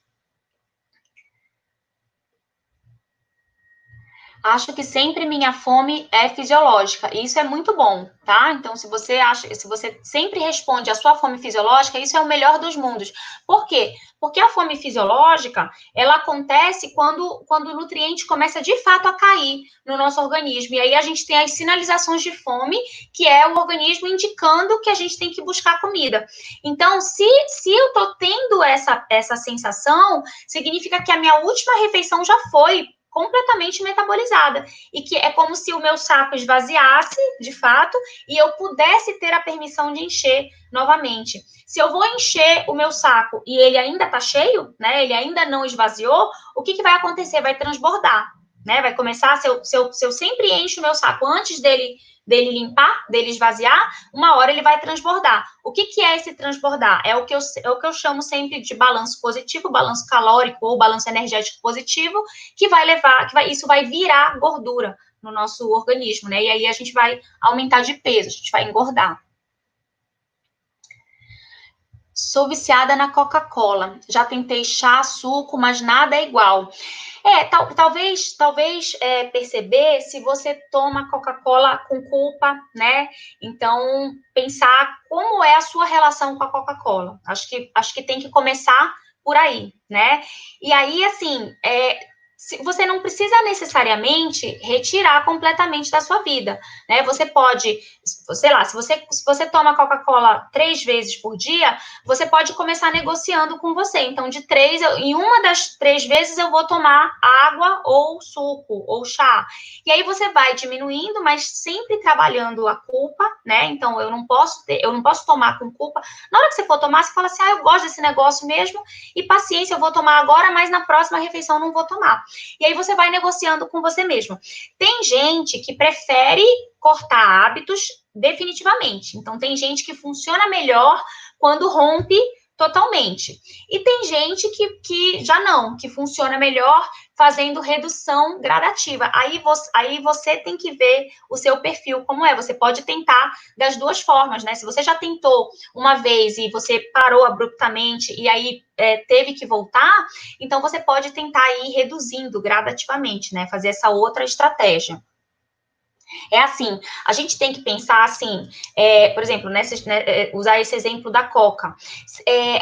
Acho que sempre minha fome é fisiológica. E isso é muito bom, tá? Então, se você sempre responde à sua fome fisiológica, isso é o melhor dos mundos. Por quê? Porque a fome fisiológica, ela acontece quando o nutriente começa de fato a cair no nosso organismo. E aí a gente tem as sinalizações de fome, que é o organismo indicando que a gente tem que buscar comida. Então, se eu tô tendo essa sensação, significa que a minha última refeição já foi completamente metabolizada, e que é como se o meu saco esvaziasse, de fato, e eu pudesse ter a permissão de encher novamente. Se eu vou encher o meu saco e ele ainda está cheio, né, ele ainda não esvaziou, o que vai acontecer? Vai transbordar, né, vai começar, se eu sempre encho o meu saco antes dele limpar, dele esvaziar, uma hora ele vai transbordar. O que é esse transbordar? É o que eu chamo sempre de balanço positivo, balanço calórico ou balanço energético positivo, que vai levar, isso vai virar gordura no nosso organismo, né? E aí a gente vai aumentar de peso, a gente vai engordar. Sou viciada na Coca-Cola. Já tentei chá, suco, mas nada é igual. Talvez perceber se você toma Coca-Cola com culpa, né? Então, pensar como é a sua relação com a Coca-Cola. Acho que tem que começar por aí, né? E aí, assim, você não precisa necessariamente retirar completamente da sua vida, né? Você pode, sei lá, se você toma Coca-Cola 3 vezes por dia, você pode começar negociando com você. Então, em uma das 3 vezes eu vou tomar água ou suco ou chá. E aí você vai diminuindo, mas sempre trabalhando a culpa, né? Então, eu não posso tomar com culpa. Na hora que você for tomar, você fala assim: eu gosto desse negócio mesmo, e paciência, eu vou tomar agora, mas na próxima refeição eu não vou tomar. E aí você vai negociando com você mesmo. Tem gente que prefere cortar hábitos definitivamente. Então, tem gente que funciona melhor quando rompe totalmente. E tem gente que já não, que funciona melhor fazendo redução gradativa. Aí você tem que ver o seu perfil como é. Você pode tentar das duas formas, né? Se você já tentou uma vez e você parou abruptamente e aí teve que voltar, então você pode tentar ir reduzindo gradativamente, né? Fazer essa outra estratégia. É assim, a gente tem que pensar assim, por exemplo, usar esse exemplo da Coca.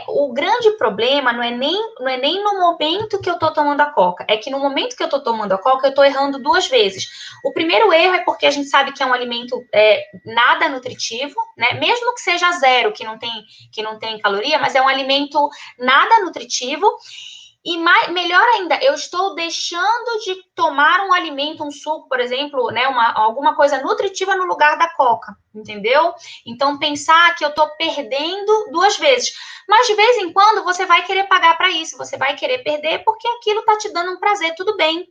O grande problema não é nem no momento que eu estou tomando a Coca, é que no momento que eu estou tomando a Coca, eu estou errando 2 vezes. O primeiro erro é porque a gente sabe que é um alimento nada nutritivo, né? Mesmo que seja zero, que não tem caloria, mas é um alimento nada nutritivo. E melhor ainda, eu estou deixando de tomar um alimento, um suco, por exemplo, né, alguma coisa nutritiva no lugar da Coca, entendeu? Então, pensar que eu estou perdendo 2 vezes. Mas, de vez em quando, você vai querer pagar para isso, você vai querer perder, porque aquilo está te dando um prazer, tudo bem,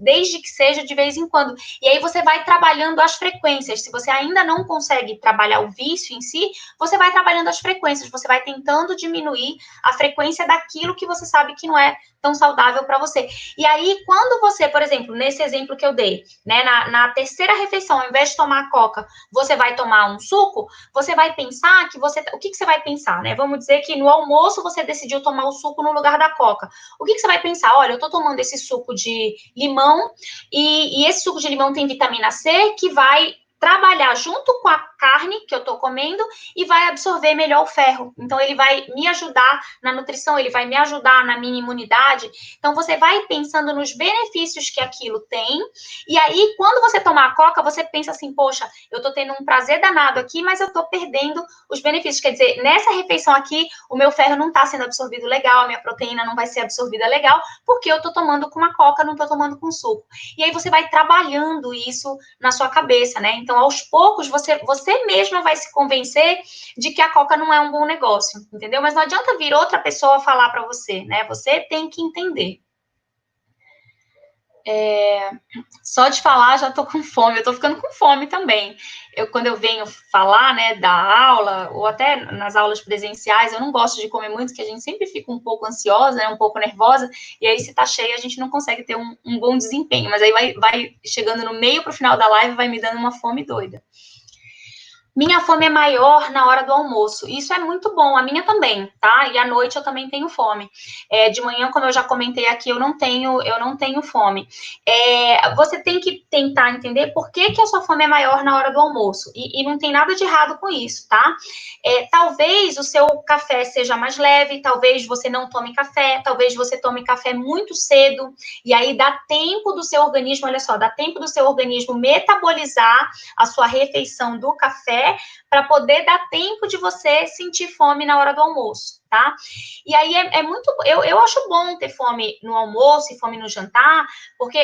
desde que seja de vez em quando. E aí você vai trabalhando as frequências. Se você ainda não consegue trabalhar o vício em si, você vai trabalhando as frequências, você vai tentando diminuir a frequência daquilo que você sabe que não é tão saudável para você. E aí, quando você, por exemplo, nesse exemplo que eu dei, né, na terceira refeição, ao invés de tomar coca, você vai tomar um suco, você vai pensar que você... O que você vai pensar, né? Vamos dizer que no almoço você decidiu tomar o suco no lugar da coca. O que você vai pensar? Olha, eu tô tomando esse suco de limão e esse suco de limão tem vitamina C que vai trabalhar junto com a carne que eu tô comendo e vai absorver melhor o ferro. Então, ele vai me ajudar na nutrição, ele vai me ajudar na minha imunidade. Então, você vai pensando nos benefícios que aquilo tem. E aí, quando você tomar a coca, você pensa assim, poxa, eu tô tendo um prazer danado aqui, mas eu tô perdendo os benefícios. Quer dizer, nessa refeição aqui, o meu ferro não tá sendo absorvido legal, a minha proteína não vai ser absorvida legal, porque eu tô tomando com uma coca, não tô tomando com suco. E aí, você vai trabalhando isso na sua cabeça, né? Então, aos poucos, você mesma vai se convencer de que a coca não é um bom negócio, entendeu? Mas não adianta vir outra pessoa falar para você, né? Você tem que entender. Só de falar, já tô com fome. Eu tô ficando com fome também. Quando eu venho falar, né, da aula, ou até nas aulas presenciais, eu não gosto de comer muito, porque a gente sempre fica um pouco ansiosa, né, um pouco nervosa, e aí se tá cheia, a gente não consegue ter um bom desempenho. Mas aí vai chegando no meio pro final da live, vai me dando uma fome doida. Minha fome é maior na hora do almoço. Isso é muito bom, a minha também, tá? E à noite eu também tenho fome. De manhã, como eu já comentei aqui, eu não tenho fome. Você tem que tentar entender por que a sua fome é maior na hora do almoço. E não tem nada de errado com isso, tá? Talvez o seu café seja mais leve, talvez você não tome café, talvez você tome café muito cedo, e aí dá tempo do seu organismo, olha só, dá tempo do seu organismo metabolizar a sua refeição do café para poder dar tempo de você sentir fome na hora do almoço, tá? E aí muito... Eu acho bom ter fome no almoço e fome no jantar, porque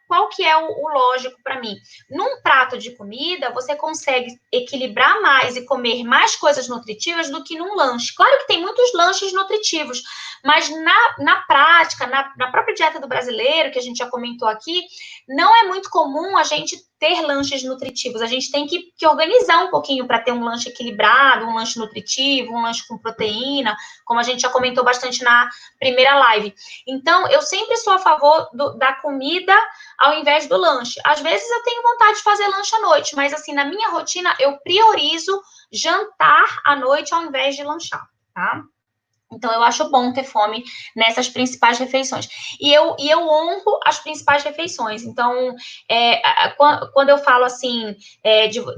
qual que é o lógico para mim? Num prato de comida, você consegue equilibrar mais e comer mais coisas nutritivas do que num lanche. Claro que tem muitos lanches nutritivos, mas na prática, na própria dieta do brasileiro, que a gente já comentou aqui, não é muito comum a gente ter lanches nutritivos. A gente tem que organizar um pouquinho para ter um lanche equilibrado, um lanche nutritivo, um lanche com proteína, como a gente já comentou bastante na primeira live. Então, eu sempre sou a favor da comida ao invés do lanche. Às vezes eu tenho vontade de fazer lanche à noite, mas assim, na minha rotina, eu priorizo jantar à noite ao invés de lanchar, tá? Então, eu acho bom ter fome nessas principais refeições. E eu honro as principais refeições. Então, quando eu falo assim,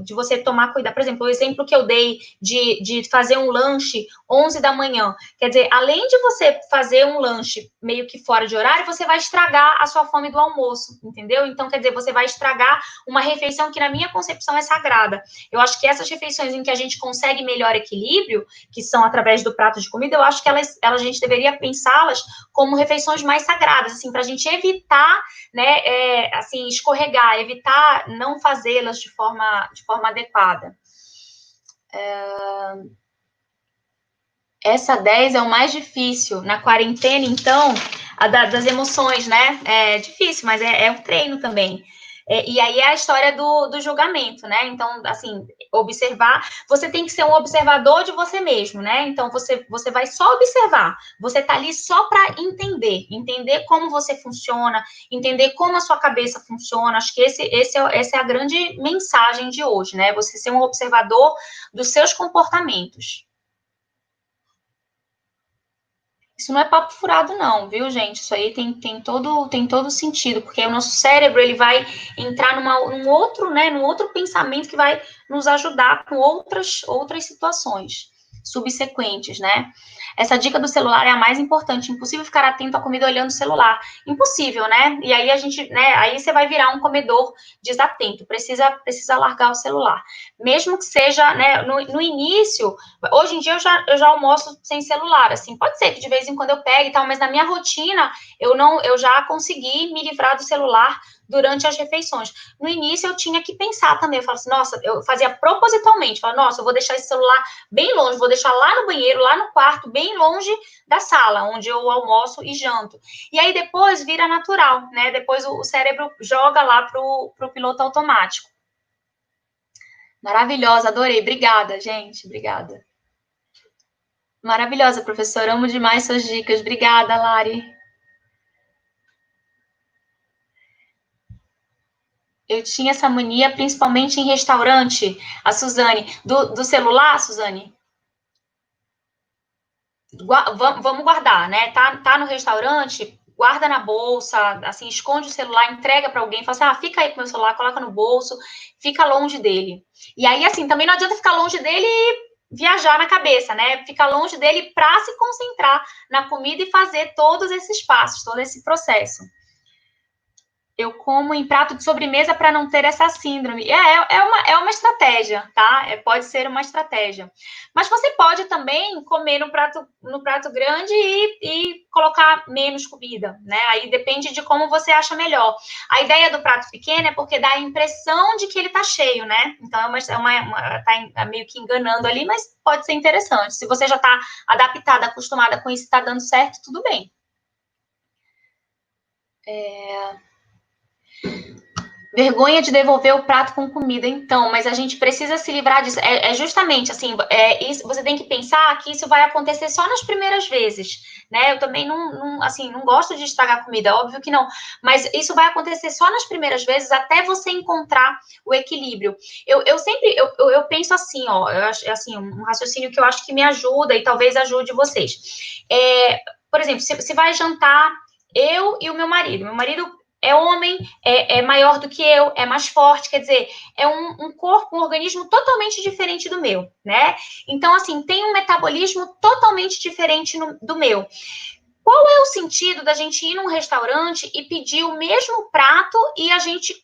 de você tomar cuidado, por exemplo, o exemplo que eu dei de fazer um lanche 11 da manhã, quer dizer, além de você fazer um lanche meio que fora de horário, você vai estragar a sua fome do almoço, entendeu? Então, quer dizer, você vai estragar uma refeição que, na minha concepção, é sagrada. Eu acho que essas refeições em que a gente consegue melhor equilíbrio, que são através do prato de comida, eu acho que a gente deveria pensá-las como refeições mais sagradas, assim, para a gente evitar, né, assim, escorregar, evitar não fazê-las de forma adequada. Essa 10 é o mais difícil. Na quarentena, então, das emoções, né? É difícil, mas é um treino também. E aí é a história do julgamento, né? Então, assim, observar. Você tem que ser um observador de você mesmo, né? Então, você vai só observar. Você tá ali só para entender como você funciona, entender como a sua cabeça funciona. Acho que essa é a grande mensagem de hoje, né? Você ser um observador dos seus comportamentos. Isso não é papo furado, não, viu, gente? Isso aí tem todo sentido, porque o nosso cérebro ele vai entrar num outro pensamento que vai nos ajudar com outras situações subsequentes, né? Essa dica do celular é a mais importante. Impossível ficar atento à comida olhando o celular. Impossível, né? E aí aí você vai virar um comedor desatento. Precisa largar o celular. Mesmo que seja, né, no início, hoje em dia eu já almoço sem celular, assim, pode ser que de vez em quando eu pegue e tal, mas na minha rotina eu já consegui me livrar do celular durante as refeições. No início, eu tinha que pensar também. Eu falava assim, nossa, eu fazia propositalmente. Falava, nossa, eu vou deixar esse celular bem longe, vou deixar lá no banheiro, lá no quarto, bem longe da sala, onde eu almoço e janto. E aí, depois, vira natural, né? Depois, o cérebro joga lá pro piloto automático. Maravilhosa, adorei. Obrigada, gente. Obrigada. Maravilhosa, professora. Amo demais suas dicas. Obrigada, Lari. Eu tinha essa mania, principalmente em restaurante. A Suzane, do celular, Suzane? Vamos guardar, né? Tá no restaurante, guarda na bolsa, assim, esconde o celular, entrega para alguém, fala assim, fica aí com o meu celular, coloca no bolso, fica longe dele. E aí, assim, também não adianta ficar longe dele e viajar na cabeça, né? Ficar longe dele para se concentrar na comida e fazer todos esses passos, todo esse processo. Eu como em prato de sobremesa para não ter essa síndrome. É uma estratégia, tá? Pode ser uma estratégia. Mas você pode também comer no prato grande e colocar menos comida, né? Aí depende de como você acha melhor. A ideia do prato pequeno é porque dá a impressão de que ele tá cheio, né? Então tá meio que enganando ali, mas pode ser interessante. Se você já tá adaptada, acostumada com isso, tá dando certo, tudo bem. Vergonha de devolver o prato com comida, então, mas a gente precisa se livrar disso. Justamente assim, isso, você tem que pensar que isso vai acontecer só nas primeiras vezes, né? Eu também não gosto de estragar comida, óbvio que não, mas isso vai acontecer só nas primeiras vezes até você encontrar o equilíbrio. Eu sempre penso assim, ó, eu acho assim, um raciocínio que eu acho que me ajuda e talvez ajude vocês. Por exemplo, se vai jantar eu e o meu marido é homem, é maior do que eu, é mais forte, quer dizer, é um corpo, um organismo totalmente diferente do meu, né? Então, assim, tem um metabolismo totalmente diferente do meu. Qual é o sentido da gente ir num restaurante e pedir o mesmo prato e a gente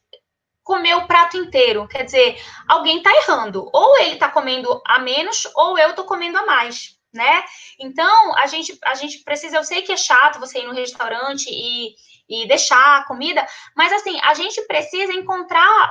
comer o prato inteiro? Quer dizer, alguém tá errando. Ou ele tá comendo a menos, ou eu tô comendo a mais, né? Então, a gente precisa, eu sei que é chato você ir no restaurante e deixar a comida, mas assim, a gente precisa encontrar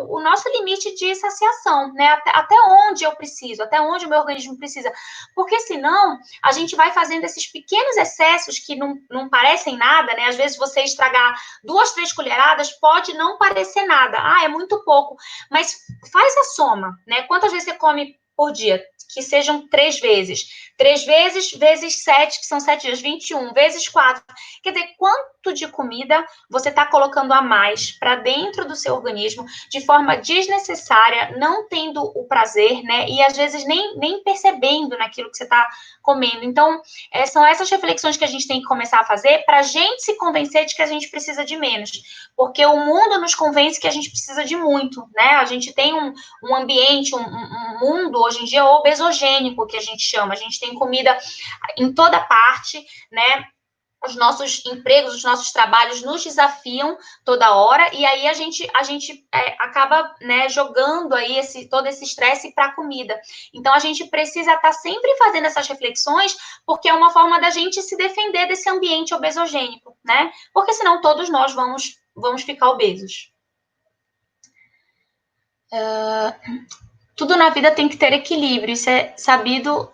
o nosso limite de saciação, né? Até onde eu preciso, até onde o meu organismo precisa, porque senão a gente vai fazendo esses pequenos excessos que não parecem nada, né? Às vezes você estragar 2, 3 colheradas pode não parecer nada, é muito pouco, mas faz a soma, né? Quantas vezes você come por dia? Que sejam 3 vezes. 3 vezes 7, que são 7 dias, 21, vezes 4. Quer dizer, quanto de comida você está colocando a mais para dentro do seu organismo de forma desnecessária, não tendo o prazer, né? E às vezes nem percebendo naquilo que você está comendo. Então, são essas reflexões que a gente tem que começar a fazer para a gente se convencer de que a gente precisa de menos. Porque o mundo nos convence que a gente precisa de muito, né? A gente tem um ambiente, um mundo, hoje em dia, obesogênico, que a gente chama. A gente tem comida em toda parte, né? Os nossos empregos, os nossos trabalhos nos desafiam toda hora, e aí a gente acaba, né, jogando aí todo esse estresse para a comida. Então, a gente precisa estar sempre fazendo essas reflexões, porque é uma forma da gente se defender desse ambiente obesogênico, né? Porque senão todos nós vamos ficar obesos. Tudo na vida tem que ter equilíbrio, isso é sabido,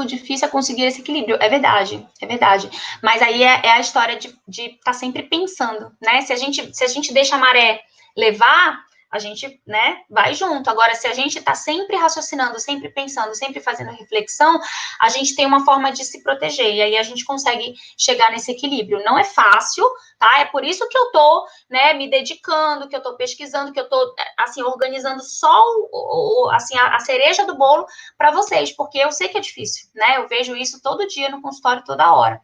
difícil é conseguir esse equilíbrio. É verdade, é verdade. Mas aí é a história de estar sempre pensando, né? Se a gente deixa a maré levar, a gente, né, vai junto. Agora, se a gente está sempre raciocinando, sempre pensando, sempre fazendo reflexão, a gente tem uma forma de se proteger. E aí a gente consegue chegar nesse equilíbrio. Não é fácil, tá? É por isso que eu tô, né, me dedicando, que eu tô pesquisando, que eu tô, assim, organizando só assim, a cereja do bolo para vocês, porque eu sei que é difícil, né? Eu vejo isso todo dia no consultório, toda hora.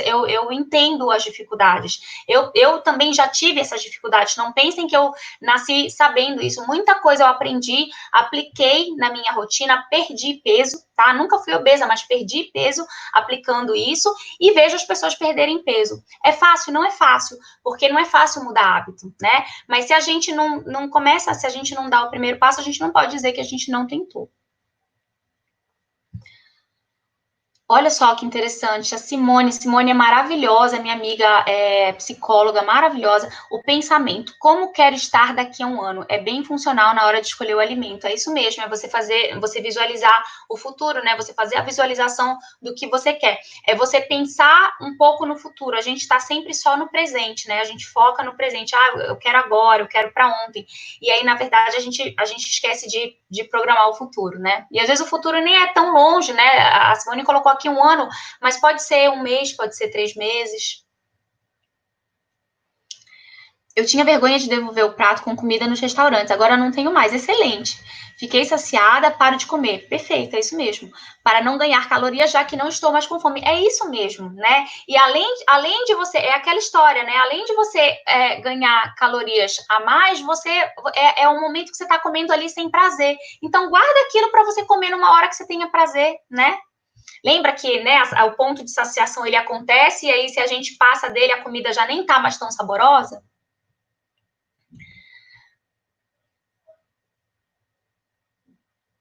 Eu entendo as dificuldades. Eu também já tive essas dificuldades. Não pensem que eu nasci sabendo isso. Muita coisa eu aprendi, apliquei na minha rotina, perdi peso, tá? Nunca fui obesa, mas perdi peso aplicando isso e vejo as pessoas perderem peso. É fácil? Não é fácil, porque não é fácil mudar hábito, né? Mas se a gente não começa, se a gente não dá o primeiro passo, a gente não pode dizer que a gente não tentou. Olha só que interessante, a Simone é maravilhosa, minha amiga é psicóloga maravilhosa. O pensamento, como quero estar daqui a um ano, é bem funcional na hora de escolher o alimento. É isso mesmo, é você visualizar o futuro, né? Você fazer a visualização do que você quer. É você pensar um pouco no futuro. A gente está sempre só no presente, né? A gente foca no presente. Ah, eu quero agora, eu quero para ontem. E aí, na verdade, a gente esquece de programar o futuro, né? E às vezes o futuro nem é tão longe, né? A Simone colocou aqui um ano, mas pode ser um mês, pode ser 3 meses. Eu tinha vergonha de devolver o prato com comida nos restaurantes, agora não tenho mais. Excelente. Fiquei saciada, paro de comer. Perfeito, é isso mesmo. Para não ganhar calorias, já que não estou mais com fome. É isso mesmo, né? E além de você, é aquela história, né? Além de você ganhar calorias a mais, você é um momento que você está comendo ali sem prazer. Então, guarda aquilo para você comer numa hora que você tenha prazer, né? Lembra que, né, o ponto de saciação ele acontece e aí se a gente passa dele, a comida já nem tá mais tão saborosa?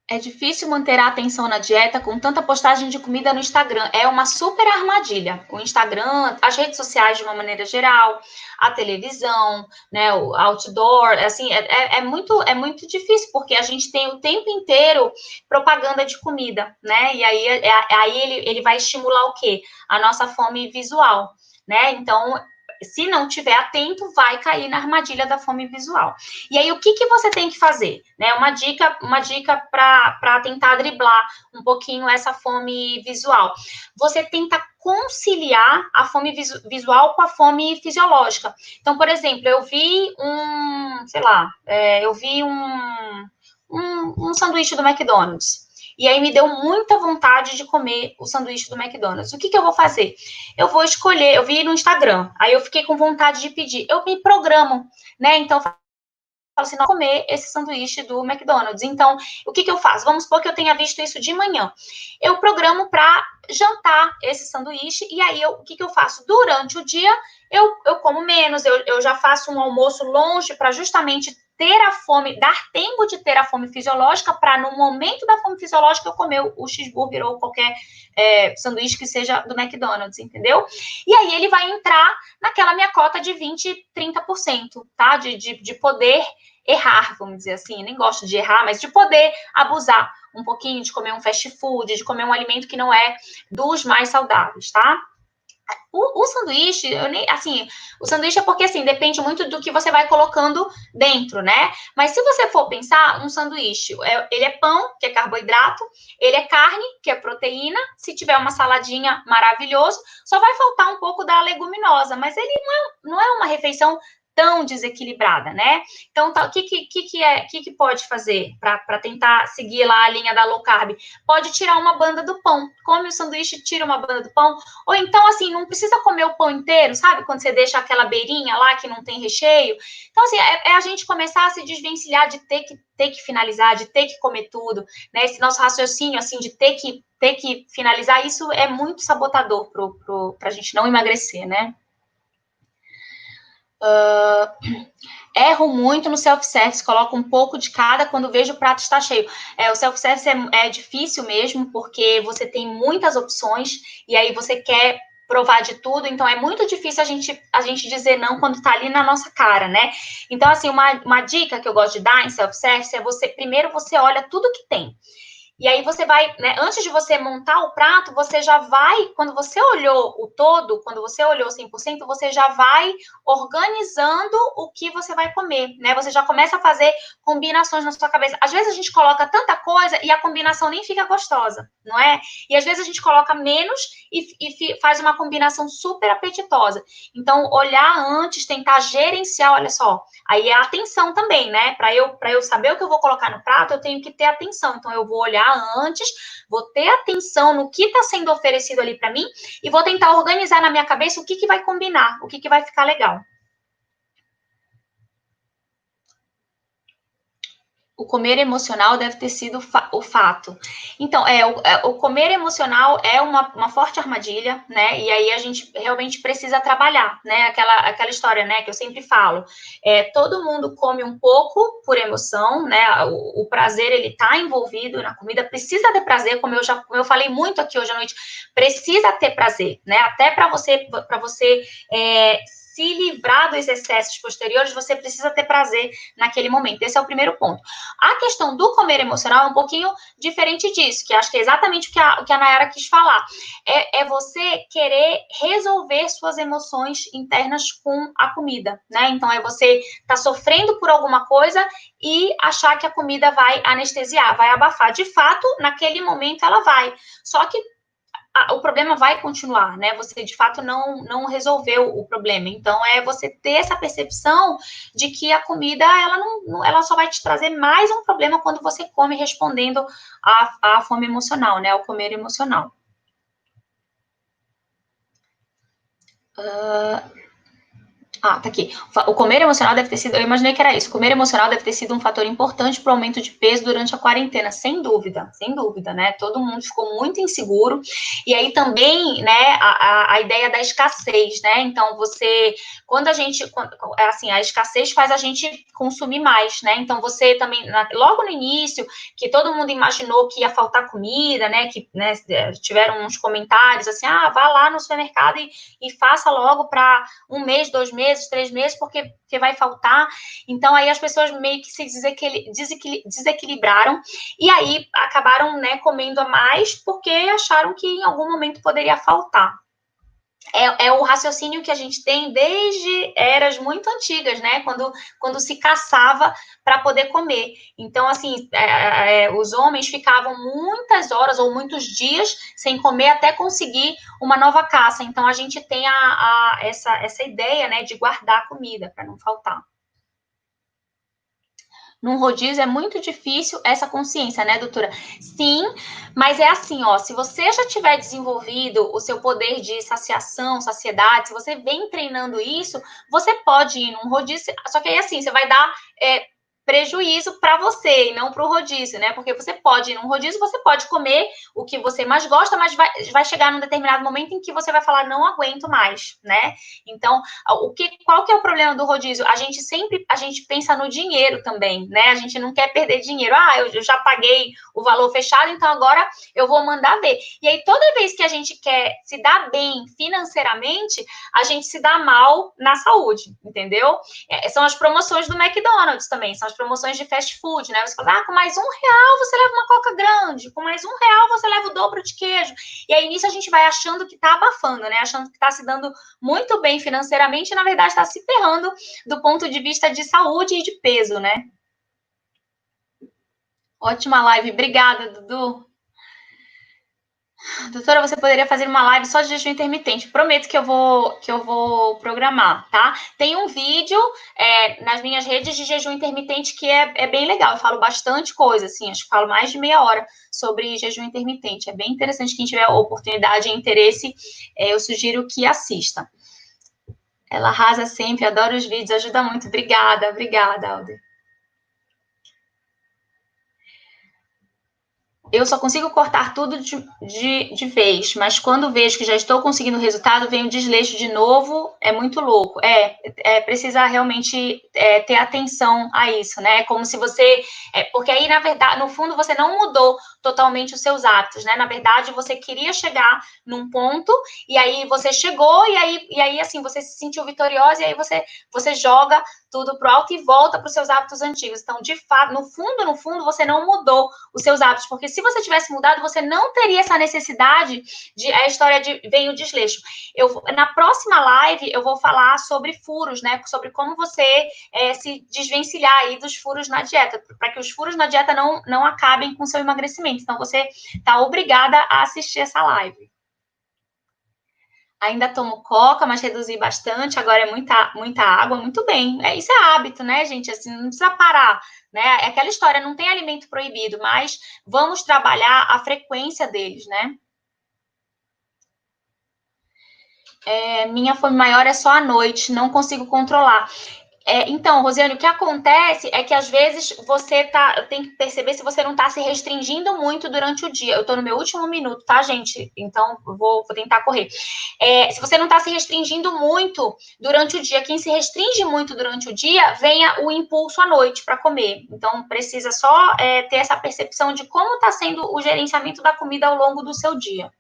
É difícil manter a atenção na dieta com tanta postagem de comida no Instagram. É uma super armadilha. O Instagram, as redes sociais de uma maneira geral, a televisão, né, o outdoor, assim, é muito difícil, porque a gente tem o tempo inteiro propaganda de comida, né? E aí ele vai estimular o quê? A nossa fome visual, né? Então, se não tiver atento, vai cair na armadilha da fome visual. E aí, o que você tem que fazer? Né? Uma dica para tentar driblar um pouquinho essa fome visual. Você tenta conciliar a fome visual com a fome fisiológica. Então, por exemplo, eu vi um sanduíche do McDonald's. E aí me deu muita vontade de comer o sanduíche do McDonald's. O que eu vou fazer? Eu vou escolher, eu vi no Instagram, aí eu fiquei com vontade de pedir. Eu me programo, né? Então, falo assim, não comer esse sanduíche do McDonald's. Então, o que eu faço? Vamos supor que eu tenha visto isso de manhã. Eu programo para jantar esse sanduíche e aí o que eu faço? Durante o dia, eu como menos, eu já faço um almoço longe para justamente ter a fome, dar tempo de ter a fome fisiológica para no momento da fome fisiológica eu comer o cheeseburger ou qualquer sanduíche que seja do McDonald's, entendeu? E aí ele vai entrar naquela minha cota de 20, 30%, tá? De poder errar, vamos dizer assim. Nem gosto de errar, mas de poder abusar um pouquinho, de comer um fast food, de comer um alimento que não é dos mais saudáveis, tá? O sanduíche, assim, o sanduíche é porque, assim, depende muito do que você vai colocando dentro, né? Mas se você for pensar, um sanduíche, ele é pão, que é carboidrato, ele é carne, que é proteína, se tiver uma saladinha, maravilhoso, só vai faltar um pouco da leguminosa, mas ele não é uma refeição tão desequilibrada, né? Então, o que pode fazer para tentar seguir lá a linha da low carb? Pode tirar uma banda do pão. Come o sanduíche, tira uma banda do pão, ou então, assim, não precisa comer o pão inteiro, sabe? Quando você deixa aquela beirinha lá que não tem recheio. Então, assim, é a gente começar a se desvencilhar de ter que finalizar, de ter que comer tudo, né? Esse nosso raciocínio, assim, de ter que finalizar, isso é muito sabotador pra gente não emagrecer, né? Erro muito no self-service, coloco um pouco de cada quando vejo o prato está cheio. O self-service é difícil mesmo, porque você tem muitas opções e aí você quer provar de tudo, então é muito difícil a gente dizer não quando está ali na nossa cara, né? Então, assim, uma dica que eu gosto de dar em self-service é primeiro você olha tudo que tem. E aí você vai, né, antes de você montar o prato, você já vai, quando você olhou o todo, quando você olhou 100%, você já vai organizando o que você vai comer, né? Você já começa a fazer combinações na sua cabeça. Às vezes a gente coloca tanta coisa e a combinação nem fica gostosa, não é? E às vezes a gente coloca menos e faz uma combinação super apetitosa. Então, olhar antes, tentar gerenciar, olha só, aí é a atenção também, né? Para eu saber o que eu vou colocar no prato, eu tenho que ter atenção. Então, eu vou olhar antes, vou ter atenção no que está sendo oferecido ali para mim e vou tentar organizar na minha cabeça o que vai combinar, o que vai ficar legal. O comer emocional deve ter sido o fato. Então, o comer emocional é uma forte armadilha, né? E aí a gente realmente precisa trabalhar, né? Aquela história, né? Que eu sempre falo. Todo mundo come um pouco por emoção, né? O prazer, ele tá envolvido na comida. Precisa ter prazer, como eu falei muito aqui hoje à noite. Precisa ter prazer, né? Até para você se livrar dos excessos posteriores, você precisa ter prazer naquele momento. Esse é o primeiro ponto. A questão do comer emocional é um pouquinho diferente disso, que acho que é exatamente o que a Nayara quis falar. É você querer resolver suas emoções internas com a comida, né? Então, é você estar sofrendo por alguma coisa e achar que a comida vai anestesiar, vai abafar. De fato, naquele momento ela vai. Só que o problema vai continuar, né? Você de fato não resolveu o problema. Então é você ter essa percepção de que a comida ela só vai te trazer mais um problema quando você come respondendo à fome emocional, né? Ao comer emocional. Tá aqui. O comer emocional deve ter sido, eu imaginei que era isso. O comer emocional deve ter sido um fator importante para o aumento de peso durante a quarentena, sem dúvida, né? Todo mundo ficou muito inseguro. E aí também, né, a ideia da escassez, né? Então, quando assim, a escassez faz a gente consumir mais, né? Então, você também, logo no início, que todo mundo imaginou que ia faltar comida, né? Que, né, tiveram uns comentários assim, vá lá no supermercado e faça logo para 1 mês, 2 meses, 3 meses, porque vai faltar. Então, aí as pessoas meio que se desequilibraram e aí acabaram, né, comendo a mais porque acharam que em algum momento poderia faltar. É o raciocínio que a gente tem desde eras muito antigas, né? Quando se caçava para poder comer. Então, assim, os homens ficavam muitas horas ou muitos dias sem comer até conseguir uma nova caça. Então, a gente tem essa ideia, né, de guardar comida para não faltar. Num rodízio é muito difícil essa consciência, né, doutora? Sim, mas é assim, ó, se você já tiver desenvolvido o seu poder de saciação, saciedade, se você vem treinando isso, você pode ir num rodízio, só que aí assim, você vai dar prejuízo para você e não para o rodízio, né? Porque você pode ir num rodízio, você pode comer o que você mais gosta, mas vai chegar num determinado momento em que você vai falar, não aguento mais, né? Então, qual que é o problema do rodízio? A gente pensa no dinheiro também, né? A gente não quer perder dinheiro. Eu já paguei o valor fechado, então agora eu vou mandar ver. E aí, toda vez que a gente quer se dar bem financeiramente, a gente se dá mal na saúde, entendeu? São as promoções do McDonald's também, são as promoções de fast food, né? Você fala, com mais R$1 você leva uma coca grande, com mais R$1 você leva o dobro de queijo. E aí, nisso, a gente vai achando que tá abafando, né? Achando que tá se dando muito bem financeiramente e, na verdade, está se ferrando do ponto de vista de saúde e de peso, né? Ótima live. Obrigada, Dudu. Doutora, você poderia fazer uma live só de jejum intermitente. Prometo que eu vou programar, tá? Tem um vídeo nas minhas redes de jejum intermitente que é bem legal. Eu falo bastante coisa, assim, acho que falo mais de meia hora sobre jejum intermitente. É bem interessante. Quem tiver oportunidade e interesse, eu sugiro que assista. Ela arrasa sempre, adoro os vídeos, ajuda muito. Obrigada, Alder. Eu só consigo cortar tudo de vez, mas quando vejo que já estou conseguindo resultado, vem o desleixo de novo, é muito louco. Precisa realmente ter atenção a isso, né? Como se você... porque aí, na verdade, no fundo, você não mudou totalmente os seus hábitos, né? Na verdade, você queria chegar num ponto, e aí você chegou, e aí assim, você se sentiu vitoriosa, e aí você joga tudo pro alto e volta para os seus hábitos antigos. Então, de fato, no fundo, você não mudou os seus hábitos, porque se você tivesse mudado, você não teria essa necessidade de a história de vem o desleixo. Na próxima live eu vou falar sobre furos, né? Sobre como você se desvencilhar aí dos furos na dieta, para que os furos na dieta não acabem com o seu emagrecimento. Então você está obrigada a assistir essa live. Ainda tomo coca, mas reduzi bastante. Agora é muita água, muito bem. Isso é hábito, né, gente? Assim, não precisa parar, né? É aquela história, não tem alimento proibido, mas vamos trabalhar a frequência deles, né? Minha fome maior é só à noite, não consigo controlar. Então, Rosiane, o que acontece é que às vezes você tem que perceber se você não está se restringindo muito durante o dia. Eu estou no meu último minuto, tá, gente? Então, vou tentar correr. Se você não está se restringindo muito durante o dia, quem se restringe muito durante o dia, venha o impulso à noite para comer. Então, precisa só ter essa percepção de como está sendo o gerenciamento da comida ao longo do seu dia.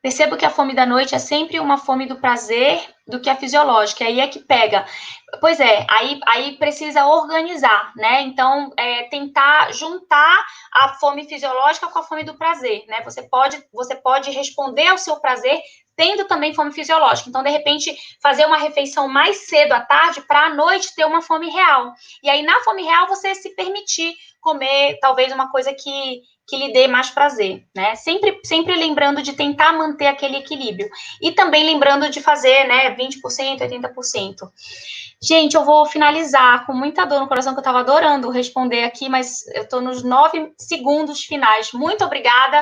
Percebo que a fome da noite é sempre uma fome do prazer do que a fisiológica. Aí é que pega. Pois é, aí precisa organizar, né? Então, tentar juntar a fome fisiológica com a fome do prazer, né? Você pode responder ao seu prazer tendo também fome fisiológica. Então, de repente, fazer uma refeição mais cedo à tarde para à noite ter uma fome real. E aí, na fome real, você se permitir comer talvez uma coisa que lhe dê mais prazer, né? Sempre lembrando de tentar manter aquele equilíbrio. E também lembrando de fazer, né, 20%, 80%. Gente, eu vou finalizar com muita dor no coração, que eu estava adorando responder aqui, mas eu estou nos 9 segundos finais. Muito obrigada.